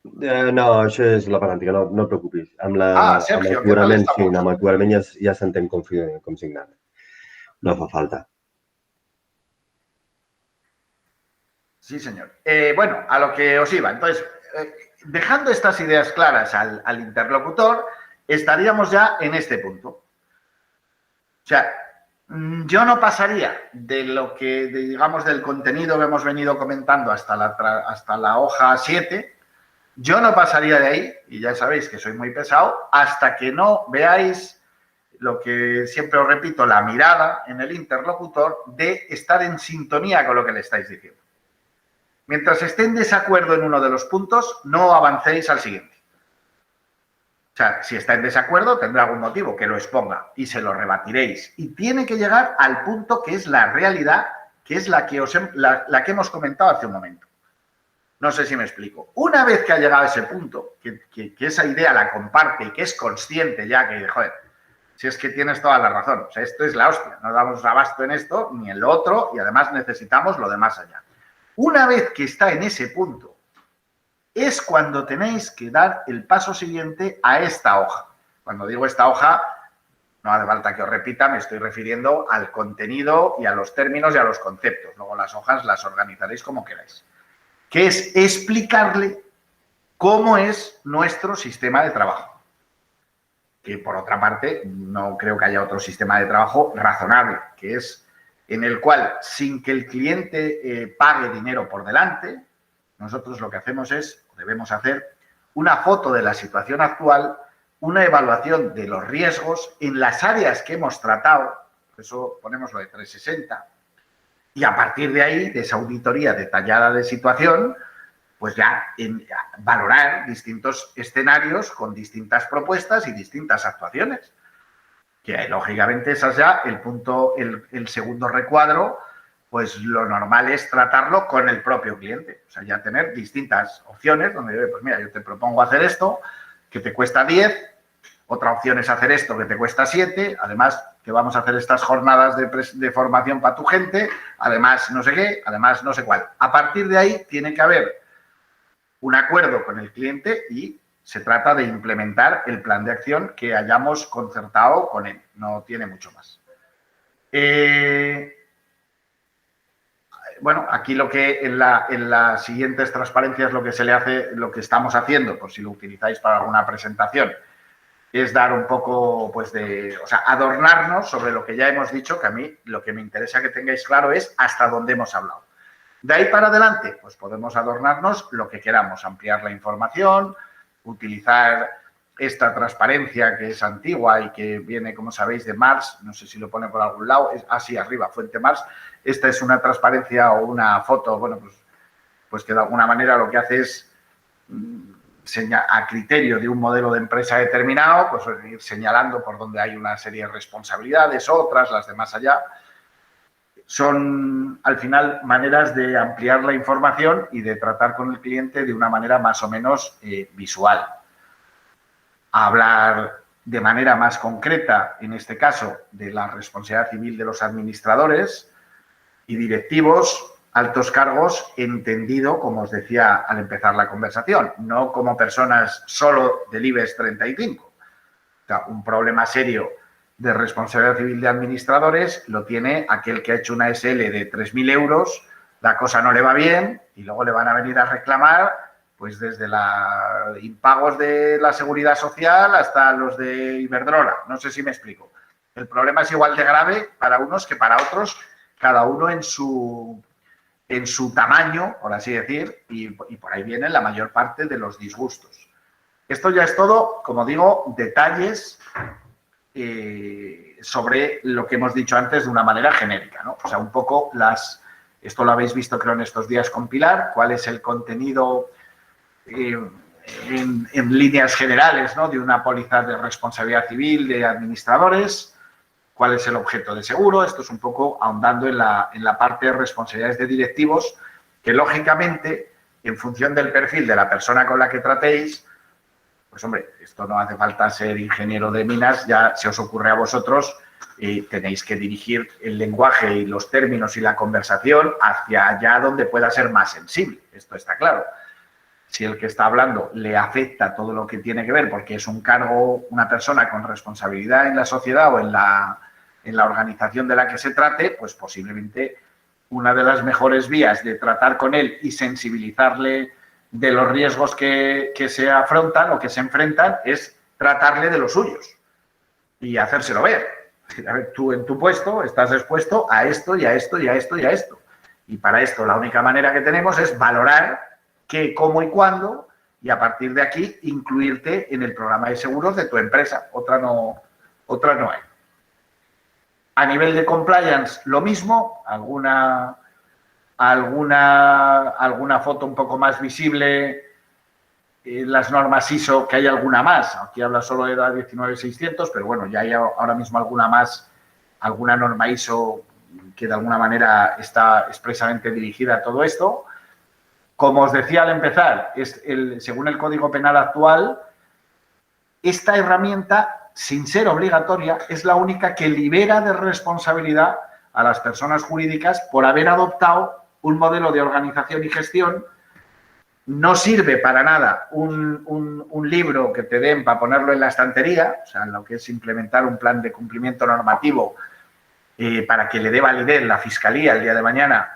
No, això és la penàltica, no et preocupis. Sergio, amb el cobrament, sí, amb el cobrament ja s'entén com signat. No fa falta. Sí, señor. Bueno, a lo que os iba. Entonces, dejando estas ideas claras al interlocutor, estaríamos ya en este punto. O sea, yo no pasaría de lo que, digamos, del contenido que hemos venido comentando hasta la hoja 7, yo no pasaría de ahí, y ya sabéis que soy muy pesado, hasta que no veáis lo que siempre os repito, la mirada en el interlocutor de estar en sintonía con lo que le estáis diciendo. Mientras esté en desacuerdo en uno de los puntos, no avancéis al siguiente. O sea, si está en desacuerdo, tendrá algún motivo que lo exponga y se lo rebatiréis. Y tiene que llegar al punto que es la realidad, que es la que hemos comentado hace un momento. No sé si me explico. Una vez que ha llegado a ese punto, que esa idea la comparte y que es consciente ya que, joder, si es que tienes toda la razón, o sea, esto es la hostia, no damos abasto en esto ni en lo otro y además necesitamos lo de más allá. Una vez que está en ese punto, es cuando tenéis que dar el paso siguiente a esta hoja. Cuando digo esta hoja, no hace falta que os repita, me estoy refiriendo al contenido y a los términos y a los conceptos. Luego las hojas las organizaréis como queráis. Que es explicarle cómo es nuestro sistema de trabajo. Que por otra parte, no creo que haya otro sistema de trabajo razonable, que es en el cual, sin que el cliente pague dinero por delante, nosotros lo que hacemos es, o debemos hacer, una foto de la situación actual, una evaluación de los riesgos en las áreas que hemos tratado, por eso ponemos lo de 360, y a partir de ahí, de esa auditoría detallada de situación, pues ya valorar distintos escenarios con distintas propuestas y distintas actuaciones. Que lógicamente esa es ya el punto, el segundo recuadro pues lo normal es tratarlo con el propio cliente. O sea, ya tener distintas opciones donde, pues mira, yo te propongo hacer esto, que te cuesta 10, otra opción es hacer esto, que te cuesta 7, además que vamos a hacer estas jornadas de formación para tu gente, además no sé qué, además no sé cuál. A partir de ahí tiene que haber un acuerdo con el cliente y se trata de implementar el plan de acción que hayamos concertado con él. No tiene mucho más. Bueno, aquí lo que en las siguientes transparencias lo que se le hace, lo que estamos haciendo, por si lo utilizáis para alguna presentación, es dar un poco, pues, o sea, adornarnos sobre lo que ya hemos dicho, que a mí lo que me interesa que tengáis claro es hasta dónde hemos hablado. De ahí para adelante, pues podemos adornarnos lo que queramos, ampliar la información, utilizar esta transparencia que es antigua y que viene, como sabéis, de Mars, no sé si lo pone por algún lado, es así arriba, Fuente Mars. Esta es una transparencia o una foto, bueno, pues que de alguna manera lo que hace es a criterio de un modelo de empresa determinado, pues ir señalando por dónde hay una serie de responsabilidades, otras, las de más allá. Son, al final, maneras de ampliar la información y de tratar con el cliente de una manera más o menos visual. Hablar de manera más concreta, en este caso, de la responsabilidad civil de los administradores y directivos, altos cargos, entendido, como os decía al empezar la conversación, no como personas solo del IBEX 35. O sea, un problema serio de responsabilidad civil de administradores lo tiene aquel que ha hecho una SL de 3.000 euros, la cosa no le va bien y luego le van a venir a reclamar, pues desde los impagos de la Seguridad Social hasta los de Iberdrola. No sé si me explico. El problema es igual de grave para unos que para otros, cada uno en su tamaño, por así decir, y por ahí viene la mayor parte de los disgustos. Esto ya es todo, como digo, detalles sobre lo que hemos dicho antes de una manera genérica, ¿no? O sea, un poco esto lo habéis visto creo en estos días con Pilar, cuál es el contenido en líneas generales, ¿no?, de una póliza de responsabilidad civil de administradores, cuál es el objeto de seguro. Esto es un poco ahondando en la parte de responsabilidades de directivos, que lógicamente, en función del perfil de la persona con la que tratéis, pues hombre, esto no hace falta ser ingeniero de minas, ya se os ocurre a vosotros, tenéis que dirigir el lenguaje y los términos y la conversación hacia allá donde pueda ser más sensible. Esto está claro. Si el que está hablando le afecta todo lo que tiene que ver, porque es un cargo, una persona con responsabilidad en la sociedad o en la organización de la que se trate, pues posiblemente una de las mejores vías de tratar con él y sensibilizarle de los riesgos que se afrontan o que se enfrentan es tratarle de los suyos y hacérselo ver. A ver, tú en tu puesto estás expuesto a esto y a esto y a esto y a esto. Y para esto la única manera que tenemos es valorar qué, cómo y cuándo, y a partir de aquí incluirte en el programa de seguros de tu empresa. Otra no hay. A nivel de compliance, lo mismo, alguna foto un poco más visible, las normas ISO, que hay alguna más. Aquí habla solo de la 19600, pero bueno, ya hay ahora mismo alguna más, alguna norma ISO que de alguna manera está expresamente dirigida a todo esto. Como os decía al empezar, según el Código Penal actual, esta herramienta, sin ser obligatoria, es la única que libera de responsabilidad a las personas jurídicas por haber adoptado un modelo de organización y gestión. No sirve para nada un libro que te den para ponerlo en la estantería, o sea, lo que es implementar un plan de cumplimiento normativo para que le dé validez la Fiscalía el día de mañana.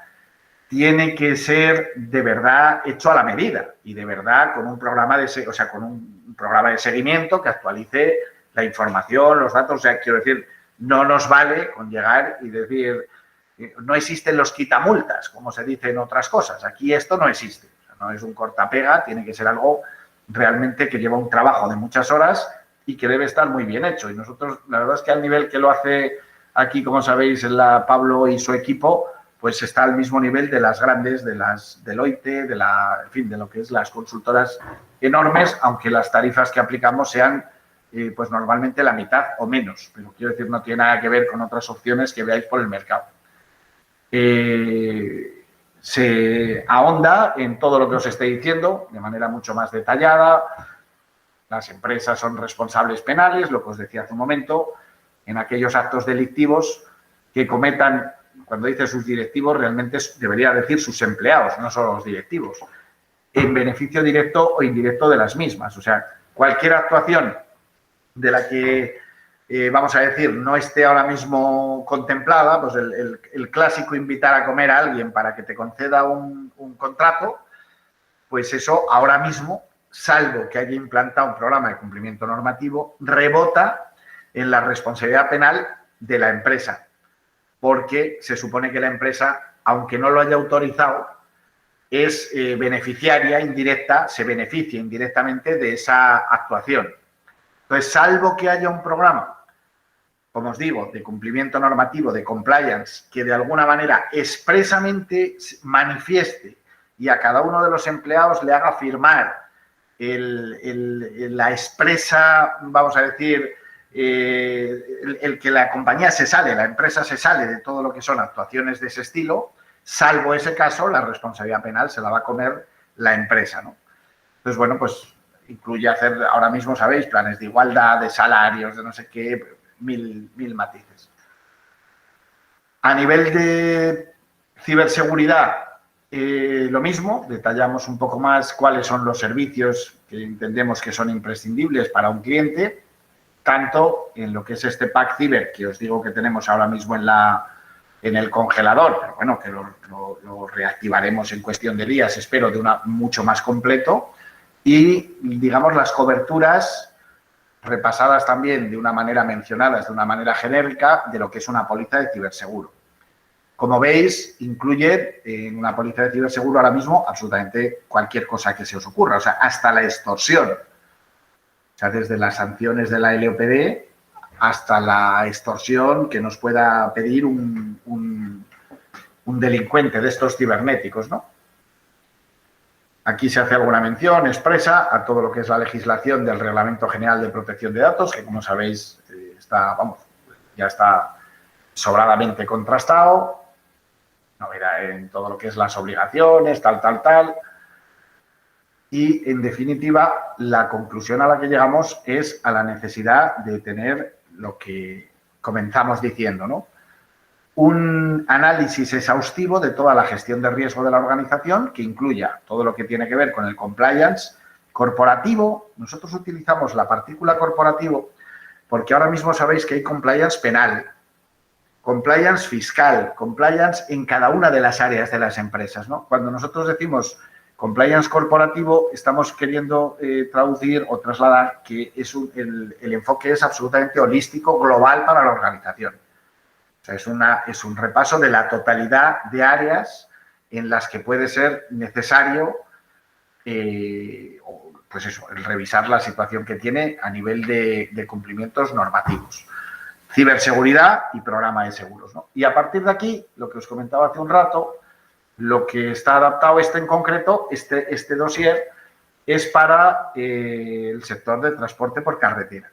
Tiene que ser de verdad hecho a la medida y de verdad con un programa de seguimiento que actualice la información, los datos. O sea, quiero decir, no nos vale con llegar y decir, no existen los quitamultas, como se dice en otras cosas. Aquí esto no existe. O sea, no es un cortapega, tiene que ser algo realmente que lleva un trabajo de muchas horas y que debe estar muy bien hecho. Y nosotros, la verdad es que al nivel que lo hace aquí, como sabéis, Pablo y su equipo, pues está al mismo nivel de las grandes, de las Deloitte, de lo que es las consultoras enormes, aunque las tarifas que aplicamos sean, pues normalmente la mitad o menos. Pero quiero decir, no tiene nada que ver con otras opciones que veáis por el mercado. se ahonda en todo lo que os estoy diciendo de manera mucho más detallada. Las empresas son responsables penales, lo que os decía hace un momento, en aquellos actos delictivos que cometan, cuando dice sus directivos, realmente debería decir sus empleados, no solo los directivos, en beneficio directo o indirecto de las mismas. O sea, cualquier actuación de la que, vamos a decir, no esté ahora mismo contemplada, pues el clásico invitar a comer a alguien para que te conceda un contrato, pues eso ahora mismo, salvo que haya implantado un programa de cumplimiento normativo, rebota en la responsabilidad penal de la empresa, porque se supone que la empresa, aunque no lo haya autorizado, es beneficiaria indirecta, se beneficia indirectamente de esa actuación. Entonces, salvo que haya un programa, como os digo, de cumplimiento normativo, de compliance, que de alguna manera expresamente manifieste y a cada uno de los empleados le haga firmar la expresa, vamos a decir, el que la compañía se sale, la empresa se sale de todo lo que son actuaciones de ese estilo, salvo ese caso, la responsabilidad penal se la va a comer la empresa, ¿no? Entonces, bueno, pues incluye hacer, ahora mismo sabéis, planes de igualdad, de salarios, de no sé qué, mil matices. A nivel de ciberseguridad, lo mismo, detallamos un poco más cuáles son los servicios que entendemos que son imprescindibles para un cliente, tanto en lo que es este pack ciber que os digo que tenemos ahora mismo en el congelador, pero bueno, que lo reactivaremos en cuestión de días, espero, de mucho más completo, y, digamos, las coberturas repasadas también de una manera, mencionadas de una manera genérica, de lo que es una póliza de ciberseguro. Como veis, incluye en una póliza de ciberseguro ahora mismo absolutamente cualquier cosa que se os ocurra, o sea, hasta la extorsión. O sea, desde las sanciones de la LOPD hasta la extorsión que nos pueda pedir un delincuente de estos cibernéticos, ¿no? Aquí se hace alguna mención expresa a todo lo que es la legislación del Reglamento General de Protección de Datos, que, como sabéis, ya está sobradamente contrastado. Novedad en todo lo que es las obligaciones, tal. Y, en definitiva, la conclusión a la que llegamos es a la necesidad de tener lo que comenzamos diciendo, ¿no? Un análisis exhaustivo de toda la gestión de riesgo de la organización que incluya todo lo que tiene que ver con el compliance corporativo. Nosotros utilizamos la partícula corporativo porque ahora mismo sabéis que hay compliance penal, compliance fiscal, compliance en cada una de las áreas de las empresas, ¿no? Cuando nosotros decimos compliance corporativo, estamos queriendo traducir o trasladar que el enfoque es absolutamente holístico, global para la organización. O sea, es un repaso de la totalidad de áreas en las que puede ser necesario, pues eso, el revisar la situación que tiene a nivel de cumplimientos normativos. Ciberseguridad y programa de seguros, ¿no? Y a partir de aquí, lo que os comentaba hace un rato, lo que está adaptado en concreto, este dossier, es para el sector de transporte por carretera,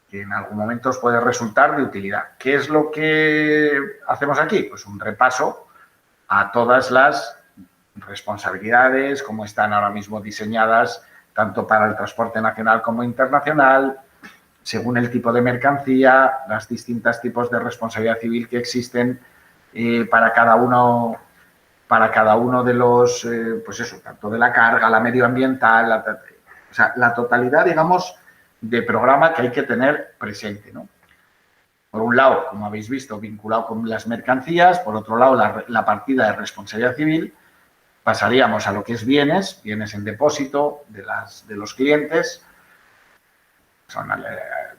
que en algún momento os puede resultar de utilidad. ¿Qué es lo que hacemos aquí? Pues un repaso a todas las responsabilidades, como están ahora mismo diseñadas, tanto para el transporte nacional como internacional, según el tipo de mercancía, los distintos tipos de responsabilidad civil que existen para cada uno de los, pues eso, tanto de la carga, la medioambiental, o sea, la totalidad, digamos, de programa que hay que tener presente, ¿no? Por un lado, como habéis visto, vinculado con las mercancías, por otro lado, la partida de responsabilidad civil, pasaríamos a lo que es bienes en depósito de los clientes, son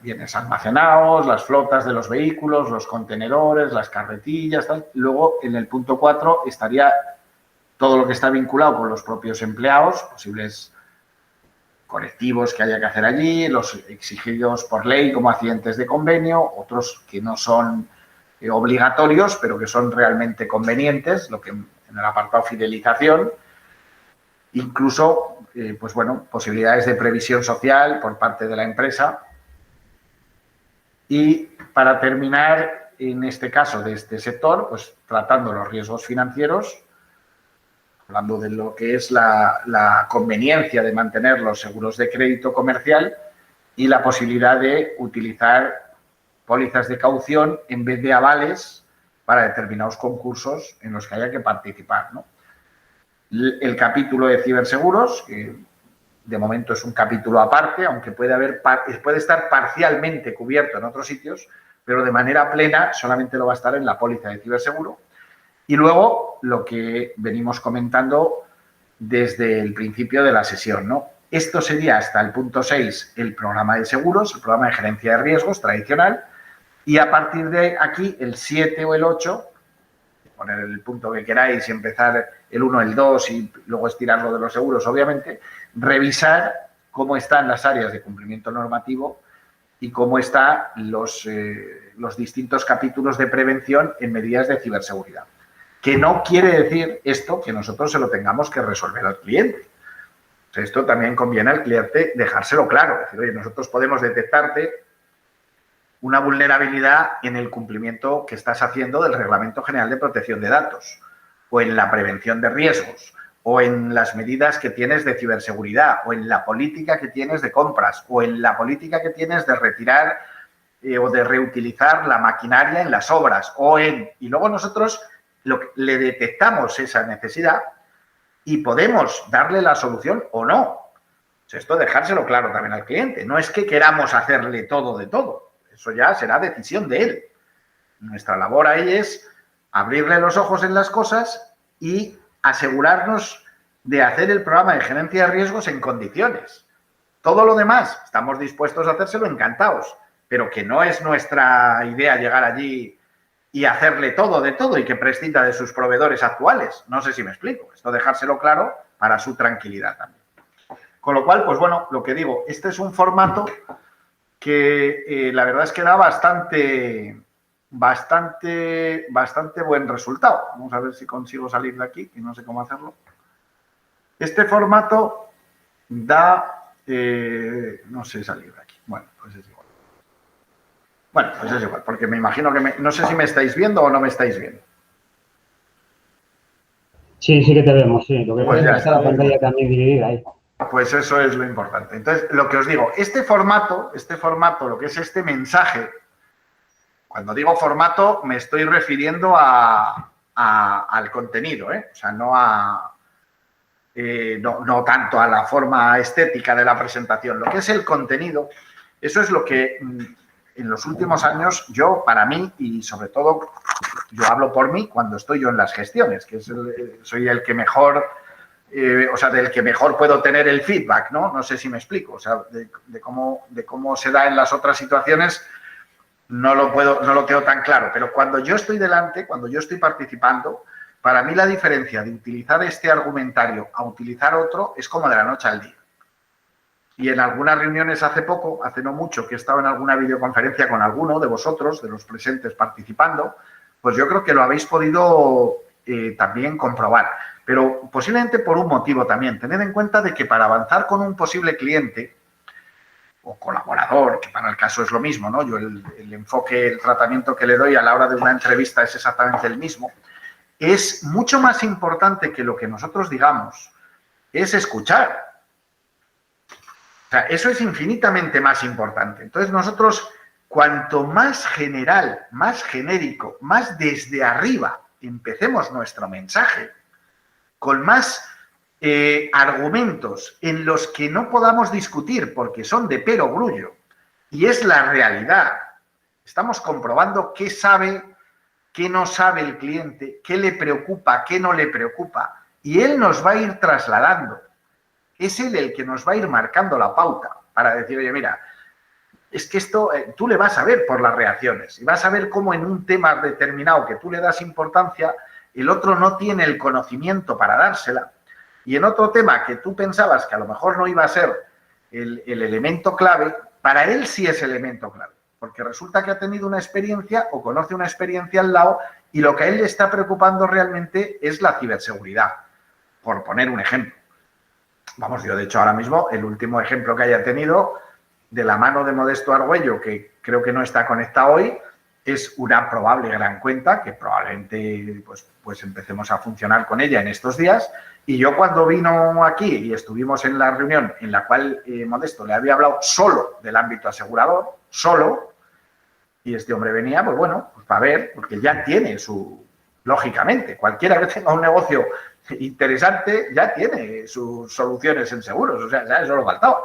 bienes almacenados, las flotas de los vehículos, los contenedores, las carretillas, tal. Luego, en el punto 4 estaría todo lo que está vinculado con los propios empleados, posibles colectivos que haya que hacer allí, los exigidos por ley como accidentes de convenio, otros que no son obligatorios, pero que son realmente convenientes, lo que en el apartado fidelización, incluso, pues bueno, posibilidades de previsión social por parte de la empresa. Y para terminar, en este caso de este sector, pues tratando los riesgos financieros, hablando de lo que es la conveniencia de mantener los seguros de crédito comercial y la posibilidad de utilizar pólizas de caución en vez de avales para determinados concursos en los que haya que participar, ¿no? El capítulo de ciberseguros, que de momento es un capítulo aparte, aunque puede estar parcialmente cubierto en otros sitios, pero de manera plena solamente lo va a estar en la póliza de ciberseguro. Y luego lo que venimos comentando desde el principio de la sesión, ¿no? Esto sería hasta el punto 6 el programa de seguros, el programa de gerencia de riesgos tradicional, y a partir de aquí el 7 o el 8, poner el punto que queráis y empezar el 1, el 2 y luego estirarlo de los seguros, obviamente, revisar cómo están las áreas de cumplimiento normativo y cómo están los distintos capítulos de prevención en medidas de ciberseguridad. Que no quiere decir esto que nosotros se lo tengamos que resolver al cliente. O sea, esto también conviene al cliente dejárselo claro. Es decir, oye, nosotros podemos detectarte una vulnerabilidad en el cumplimiento que estás haciendo del Reglamento General de Protección de Datos, o en la prevención de riesgos, o en las medidas que tienes de ciberseguridad, o en la política que tienes de compras, o en la política que tienes de retirar o de reutilizar la maquinaria en las obras, y luego nosotros le detectamos esa necesidad y podemos darle la solución o no. O sea, esto dejárselo claro también al cliente. No es que queramos hacerle todo de todo. Eso ya será decisión de él. Nuestra labor ahí es abrirle los ojos en las cosas y asegurarnos de hacer el programa de gerencia de riesgos en condiciones. Todo lo demás, estamos dispuestos a hacérselo encantados, pero que no es nuestra idea llegar allí y hacerle todo de todo y que prescinda de sus proveedores actuales. No sé si me explico. Esto dejárselo claro para su tranquilidad también. Con lo cual, pues bueno, lo que digo, este es un formato que la verdad es que da bastante buen resultado. Vamos a ver si consigo salir de aquí, que no sé cómo hacerlo. Este formato da, no sé salir de aquí. Bueno, pues es igual. Bueno, pues es igual, porque me imagino que no sé si me estáis viendo o no me estáis viendo. Sí, sí que te vemos, sí. Lo que Pues pasa es ya que está la está. pantalla también dividida ahí. Pues eso es lo importante. Entonces, lo que os digo, este formato, lo que es este mensaje, cuando digo formato me estoy refiriendo al contenido, ¿eh? O sea, no tanto a la forma estética de la presentación. Lo que es el contenido, eso es lo que en los últimos años yo, para mí, y sobre todo yo hablo por mí cuando estoy yo en las gestiones, que soy el que mejor... del que mejor puedo tener el feedback, ¿no? No sé si me explico. O sea, de cómo se da en las otras situaciones, no lo tengo tan claro. Pero cuando yo estoy delante, cuando yo estoy participando, para mí la diferencia de utilizar este argumentario a utilizar otro es como de la noche al día. Y en algunas reuniones hace no mucho, que he estado en alguna videoconferencia con alguno de vosotros, de los presentes participando, pues yo creo que lo habéis podido también comprobar. Pero posiblemente por un motivo también. Tened en cuenta de que para avanzar con un posible cliente o colaborador, que para el caso es lo mismo, ¿no? Yo el enfoque, el tratamiento que le doy a la hora de una entrevista es exactamente el mismo. Es mucho más importante que lo que nosotros digamos, es escuchar. O sea, eso es infinitamente más importante. Entonces nosotros, cuanto más general, más genérico, más desde arriba empecemos nuestro mensaje, con más argumentos en los que no podamos discutir porque son de pero grullo y es la realidad. Estamos comprobando qué sabe, qué no sabe el cliente, qué le preocupa, qué no le preocupa, y él nos va a ir trasladando. Es él el que nos va a ir marcando la pauta para decir, oye, mira, es que esto tú le vas a ver por las reacciones y vas a ver cómo en un tema determinado que tú le das importancia, el otro no tiene el conocimiento para dársela, y en otro tema que tú pensabas que a lo mejor no iba a ser el elemento clave, para él sí es elemento clave, porque resulta que ha tenido una experiencia o conoce una experiencia al lado y lo que a él le está preocupando realmente es la ciberseguridad, por poner un ejemplo. Vamos, yo de hecho ahora mismo el último ejemplo que haya tenido de la mano de Modesto Argüello, que creo que no está conectado hoy, es una probable gran cuenta que probablemente pues empecemos a funcionar con ella en estos días. Y yo cuando vino aquí y estuvimos en la reunión en la cual Modesto le había hablado solo del ámbito asegurador, solo, y este hombre venía, pues bueno, pues para ver, porque ya tiene lógicamente, cualquiera que tenga un negocio interesante ya tiene sus soluciones en seguros, o sea, ya eso lo faltaba.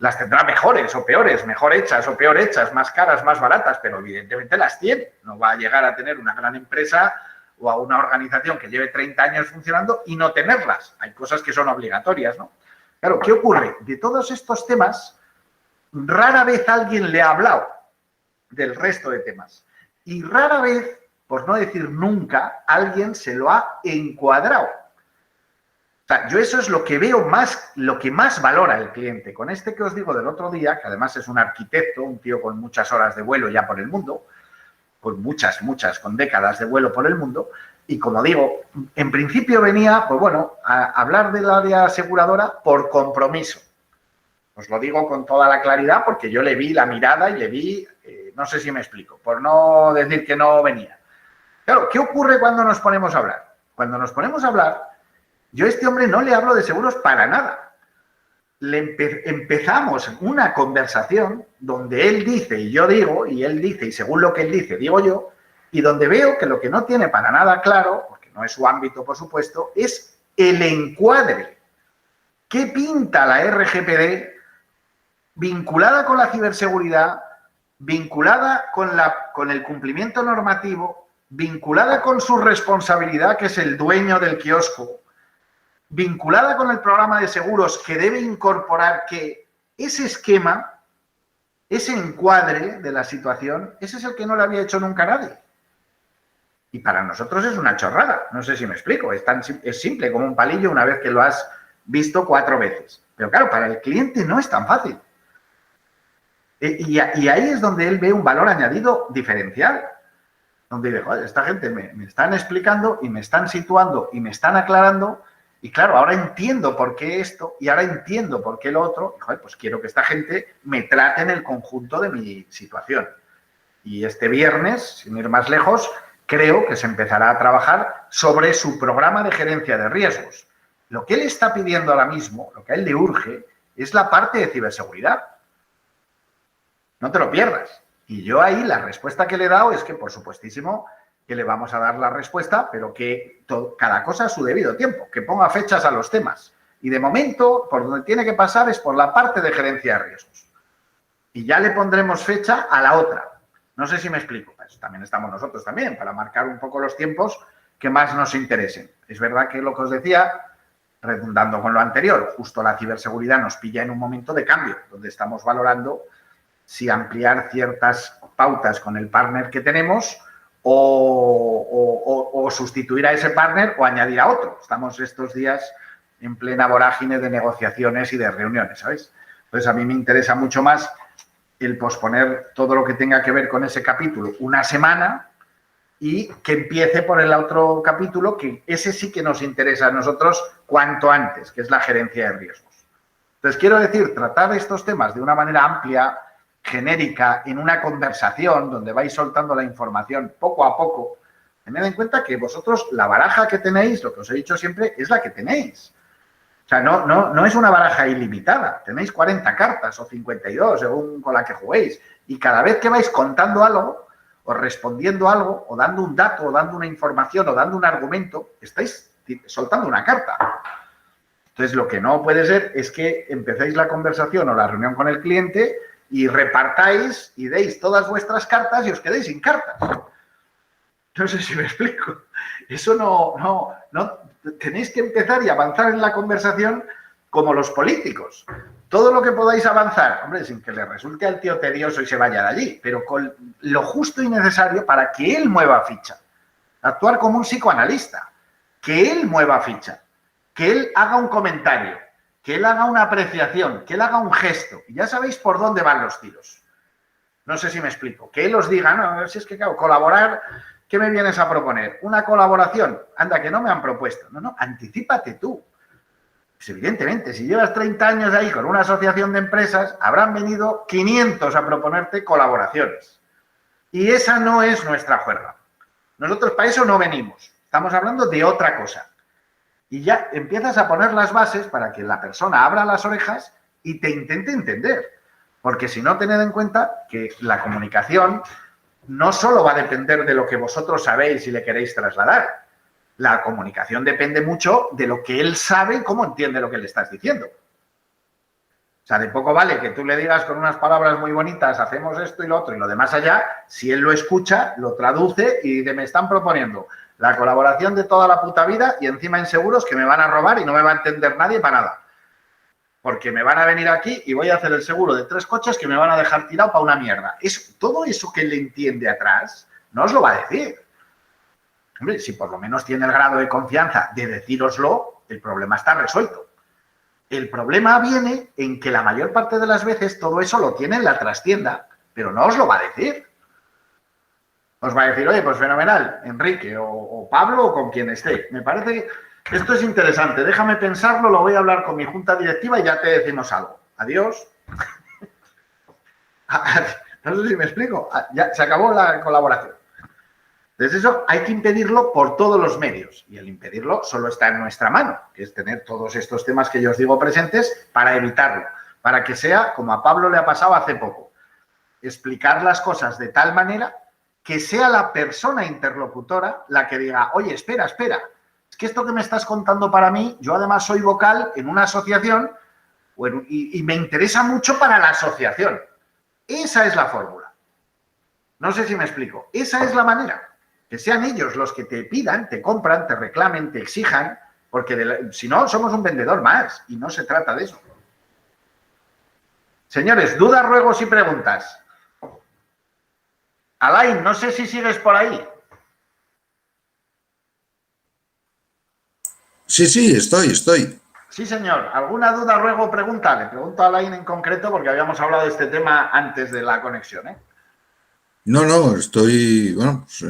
Las tendrá mejores o peores, mejor hechas o peor hechas, más caras, más baratas, pero evidentemente las tiene. No va a llegar a tener una gran empresa o a una organización que lleve 30 años funcionando y no tenerlas. Hay cosas que son obligatorias, ¿no? Claro, ¿qué ocurre? De todos estos temas, rara vez alguien le ha hablado del resto de temas. Y rara vez, por no decir nunca, alguien se lo ha encuadrado. O sea, yo eso es lo que veo más, lo que más valora el cliente. Con este que os digo del otro día, que además es un arquitecto, un tío con muchas horas de vuelo ya por el mundo, con muchas, con décadas de vuelo por el mundo, y como digo, en principio venía, pues bueno, a hablar del área aseguradora por compromiso. Os lo digo con toda la claridad porque yo le vi la mirada y le vi, no sé si me explico, por no decir que no venía. Claro, ¿qué ocurre cuando nos ponemos a hablar? Cuando nos ponemos a hablar, yo a este hombre no le hablo de seguros para nada. Empezamos una conversación donde él dice y yo digo, y él dice y según lo que él dice digo yo, y donde veo que lo que no tiene para nada claro, porque no es su ámbito por supuesto, es el encuadre. ¿Qué pinta la RGPD vinculada con la ciberseguridad, vinculada con el cumplimiento normativo, vinculada con su responsabilidad, que es el dueño del kiosco, vinculada con el programa de seguros que debe incorporar que ese esquema, ese encuadre de la situación, ese es el que no le había hecho nunca nadie? Y para nosotros es una chorrada, no sé si me explico, es simple como un palillo una vez que lo has visto 4 veces. Pero claro, para el cliente no es tan fácil. Y ahí es donde él ve un valor añadido diferencial. Donde dice, joder, esta gente me están explicando y me están situando y me están aclarando. Y claro, ahora entiendo por qué esto y ahora entiendo por qué lo otro. Y joder, pues quiero que esta gente me trate en el conjunto de mi situación. Y este viernes, sin ir más lejos, creo que se empezará a trabajar sobre su programa de gerencia de riesgos. Lo que él está pidiendo ahora mismo, lo que a él le urge, es la parte de ciberseguridad. No te lo pierdas. Y yo ahí la respuesta que le he dado es que, por supuestísimo, que le vamos a dar la respuesta, pero que cada cosa a su debido tiempo, que ponga fechas a los temas. Y de momento, por donde tiene que pasar es por la parte de gerencia de riesgos. Y ya le pondremos fecha a la otra. No sé si me explico. Pues también estamos nosotros también, para marcar un poco los tiempos que más nos interesen. Es verdad que lo que os decía, redundando con lo anterior, justo la ciberseguridad nos pilla en un momento de cambio, donde estamos valorando si ampliar ciertas pautas con el partner que tenemos o sustituir a ese partner o añadir a otro. Estamos estos días en plena vorágine de negociaciones y de reuniones, ¿sabéis? Entonces, a mí me interesa mucho más el posponer todo lo que tenga que ver con ese capítulo una semana y que empiece por el otro capítulo, que ese sí que nos interesa a nosotros cuanto antes, que es la gerencia de riesgos. Entonces, quiero decir, tratar estos temas de una manera amplia, genérica, en una conversación donde vais soltando la información poco a poco. Tened en cuenta que vosotros la baraja que tenéis, lo que os he dicho siempre, es la que tenéis. O sea, no es una baraja ilimitada. Tenéis 40 cartas o 52, según con la que juguéis. Y cada vez que vais contando algo, o respondiendo algo, o dando un dato, o dando una información, o dando un argumento, estáis soltando una carta. Entonces, lo que no puede ser es que empecéis la conversación o la reunión con el cliente y repartáis y deis todas vuestras cartas y os quedéis sin cartas. No sé si me explico. Eso no tenéis que empezar y avanzar en la conversación como los políticos. Todo lo que podáis avanzar, hombre, sin que le resulte al tío tedioso y se vaya de allí, pero con lo justo y necesario para que él mueva ficha. Actuar como un psicoanalista. Que él mueva ficha. Que él haga un comentario. Que él haga una apreciación, que él haga un gesto. Y ya sabéis por dónde van los tiros. No sé si me explico. Que él os diga, no, si es que claro, colaborar, ¿qué me vienes a proponer? ¿Una colaboración? Anda, que no me han propuesto. No, anticípate tú. Pues evidentemente, si llevas 30 años ahí con una asociación de empresas, habrán venido 500 a proponerte colaboraciones. Y esa no es nuestra juerga. Nosotros para eso no venimos. Estamos hablando de otra cosa. Y ya empiezas a poner las bases para que la persona abra las orejas y te intente entender. Porque si no, tened en cuenta que la comunicación no solo va a depender de lo que vosotros sabéis y le queréis trasladar. La comunicación depende mucho de lo que él sabe y cómo entiende lo que le estás diciendo. O sea, de poco vale que tú le digas con unas palabras muy bonitas, hacemos esto y lo otro y lo demás allá, si él lo escucha, lo traduce y dice, me están proponiendo la colaboración de toda la puta vida y encima en seguros que me van a robar y no me va a entender nadie para nada. Porque me van a venir aquí y voy a hacer el seguro de 3 coches que me van a dejar tirado para una mierda. Todo eso que él entiende atrás, no os lo va a decir. Hombre, si por lo menos tiene el grado de confianza de decíroslo, el problema está resuelto. El problema viene en que la mayor parte de las veces todo eso lo tiene en la trastienda, pero no os lo va a decir. Os va a decir, oye, pues fenomenal, Enrique o Pablo o con quien esté. Me parece que esto es interesante, déjame pensarlo, lo voy a hablar con mi junta directiva y ya te decimos algo. Adiós. No sé si me explico. Ya se acabó la colaboración. Entonces eso hay que impedirlo por todos los medios y el impedirlo solo está en nuestra mano, que es tener todos estos temas que yo os digo presentes para evitarlo, para que sea, como a Pablo le ha pasado hace poco, explicar las cosas de tal manera que sea la persona interlocutora la que diga, oye, espera, es que esto que me estás contando para mí, yo además soy vocal en una asociación y me interesa mucho para la asociación. Esa es la fórmula. No sé si me explico. Esa es la manera. Que sean ellos los que te pidan, te compran, te reclamen, te exijan, porque si no, somos un vendedor más y no se trata de eso. Señores, dudas, ruegos y preguntas. Alain, no sé si sigues por ahí. Sí, estoy. Sí, señor. ¿Alguna duda, ruego o pregunta? Le pregunto a Alain en concreto porque habíamos hablado de este tema antes de la conexión, ¿eh? No, estoy, bueno, pues,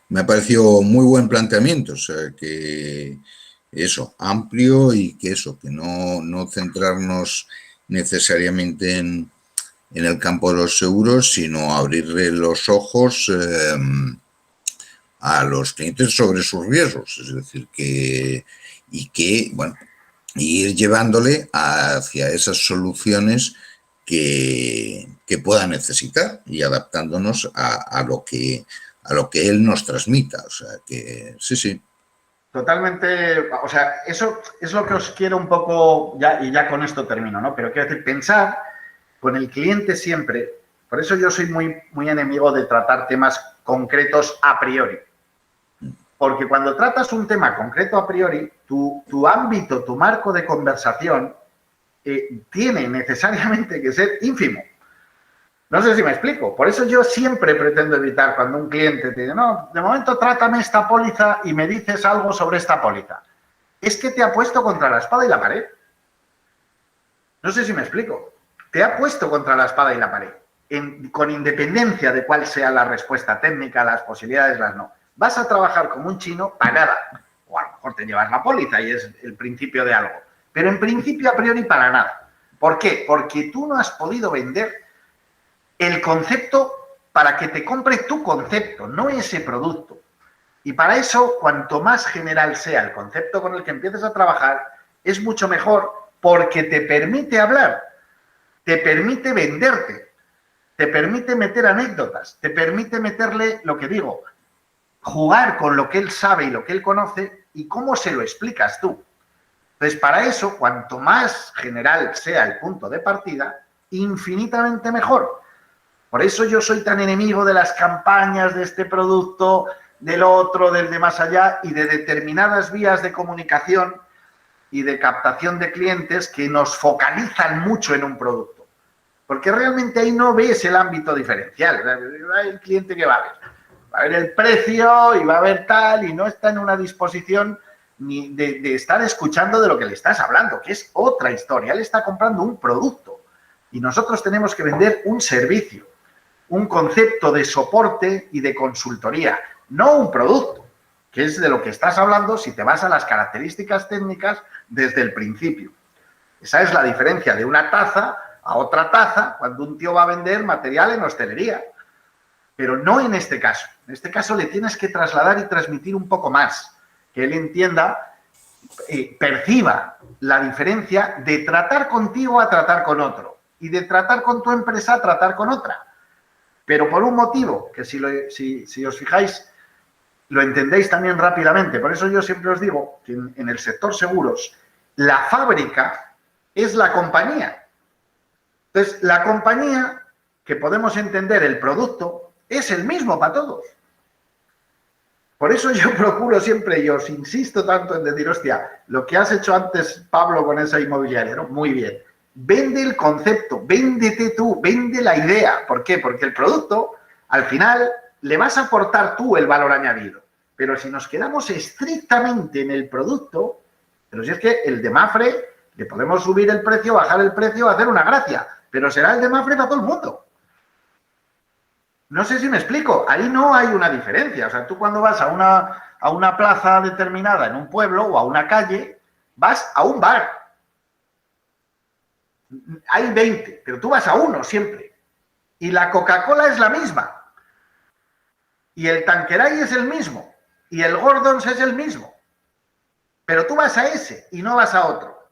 me ha parecido muy buen planteamiento, o sea, que eso, amplio y que no centrarnos necesariamente en el campo de los seguros, sino abrirle los ojos a los clientes sobre sus riesgos, es decir, ir llevándole hacia esas soluciones que pueda necesitar y adaptándonos a lo que él nos transmita. O sea, que sí. Totalmente, o sea, eso es lo que os quiero un poco, y ya con esto termino, ¿no? Pero quiero decir, pensar con el cliente siempre, por eso yo soy muy enemigo de tratar temas concretos a priori. Porque cuando tratas un tema concreto a priori, tu ámbito, tu marco de conversación tiene necesariamente que ser ínfimo. No sé si me explico. Por eso yo siempre pretendo evitar cuando un cliente te dice, no, de momento trátame esta póliza y me dices algo sobre esta póliza. Es que te ha puesto contra la espada y la pared. No sé si me explico. Te ha puesto contra la espada y la pared. Con independencia de cuál sea la respuesta técnica, las posibilidades, las no. Vas a trabajar como un chino para nada. O a lo mejor te llevas la póliza y es el principio de algo. Pero en principio, a priori, para nada. ¿Por qué? Porque tú no has podido vender el concepto para que te compre tu concepto, no ese producto. Y para eso, cuanto más general sea el concepto con el que empieces a trabajar, es mucho mejor porque te permite hablar, te permite venderte, te permite meter anécdotas, te permite meterle, lo que digo, jugar con lo que él sabe y lo que él conoce y cómo se lo explicas tú. Entonces, para eso, cuanto más general sea el punto de partida, infinitamente mejor. Por eso yo soy tan enemigo de las campañas de este producto, del otro, del de más allá y de determinadas vías de comunicación y de captación de clientes que nos focalizan mucho en un producto. Porque realmente ahí no ves el ámbito diferencial. El cliente que va a ver. Va a ver el precio y va a ver tal y no está en una disposición ni de estar escuchando de lo que le estás hablando, que es otra historia. Él está comprando un producto y nosotros tenemos que vender un servicio, un concepto de soporte y de consultoría, no un producto, que es de lo que estás hablando si te vas a las características técnicas desde el principio. Esa es la diferencia de una taza a otra taza cuando un tío va a vender material en hostelería. pero no en este caso. En este caso le tienes que trasladar y transmitir un poco más, que él entienda, perciba la diferencia de tratar contigo a tratar con otro y de tratar con tu empresa a tratar con otra. Pero por un motivo, que si os fijáis, lo entendéis también rápidamente. Por eso yo siempre os digo que en el sector seguros, la fábrica es la compañía. Entonces, la compañía, que podemos entender el producto, es el mismo para todos. Por eso yo procuro siempre, y os insisto tanto en decir, hostia, lo que has hecho antes, Pablo, con esa inmobiliaria, ¿no? Muy bien. Vende el concepto, véndete tú, vende la idea. ¿Por qué? Porque el producto, al final, le vas a aportar tú el valor añadido. Pero si nos quedamos estrictamente en el producto, pero si es que el de Mapfre, le podemos subir el precio, bajar el precio, hacer una gracia, pero será el de Mapfre para todo el mundo. No sé si me explico, ahí no hay una diferencia. O sea, tú cuando vas a una plaza determinada en un pueblo o a una calle, vas a un bar. Hay 20, pero tú vas a uno siempre. Y la Coca-Cola es la misma. Y el Tanqueray es el mismo. Y el Gordon's es el mismo. Pero tú vas a ese y no vas a otro.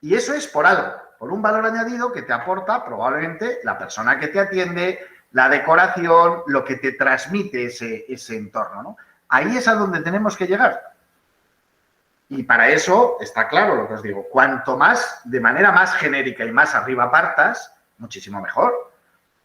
Y eso es por algo, por un valor añadido que te aporta probablemente la persona que te atiende, la decoración, lo que te transmite ese entorno, ¿no? Ahí es a donde tenemos que llegar. Y para eso está claro lo que os digo. Cuanto más, de manera más genérica y más arriba partas, muchísimo mejor.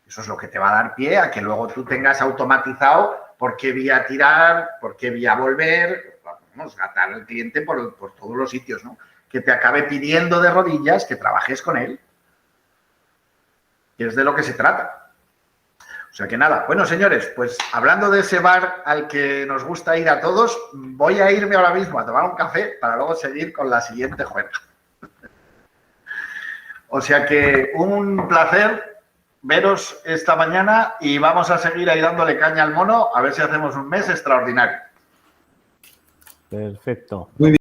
Eso es lo que te va a dar pie a que luego tú tengas automatizado por qué vía tirar, por qué vía volver, vamos, gatar al cliente por todos los sitios, ¿no? Que te acabe pidiendo de rodillas que trabajes con él. Y es de lo que se trata. O sea que nada, bueno señores, pues hablando de ese bar al que nos gusta ir a todos, voy a irme ahora mismo a tomar un café para luego seguir con la siguiente juega. O sea que un placer veros esta mañana y vamos a seguir ahí dándole caña al mono a ver si hacemos un mes extraordinario. Perfecto. Muy bien.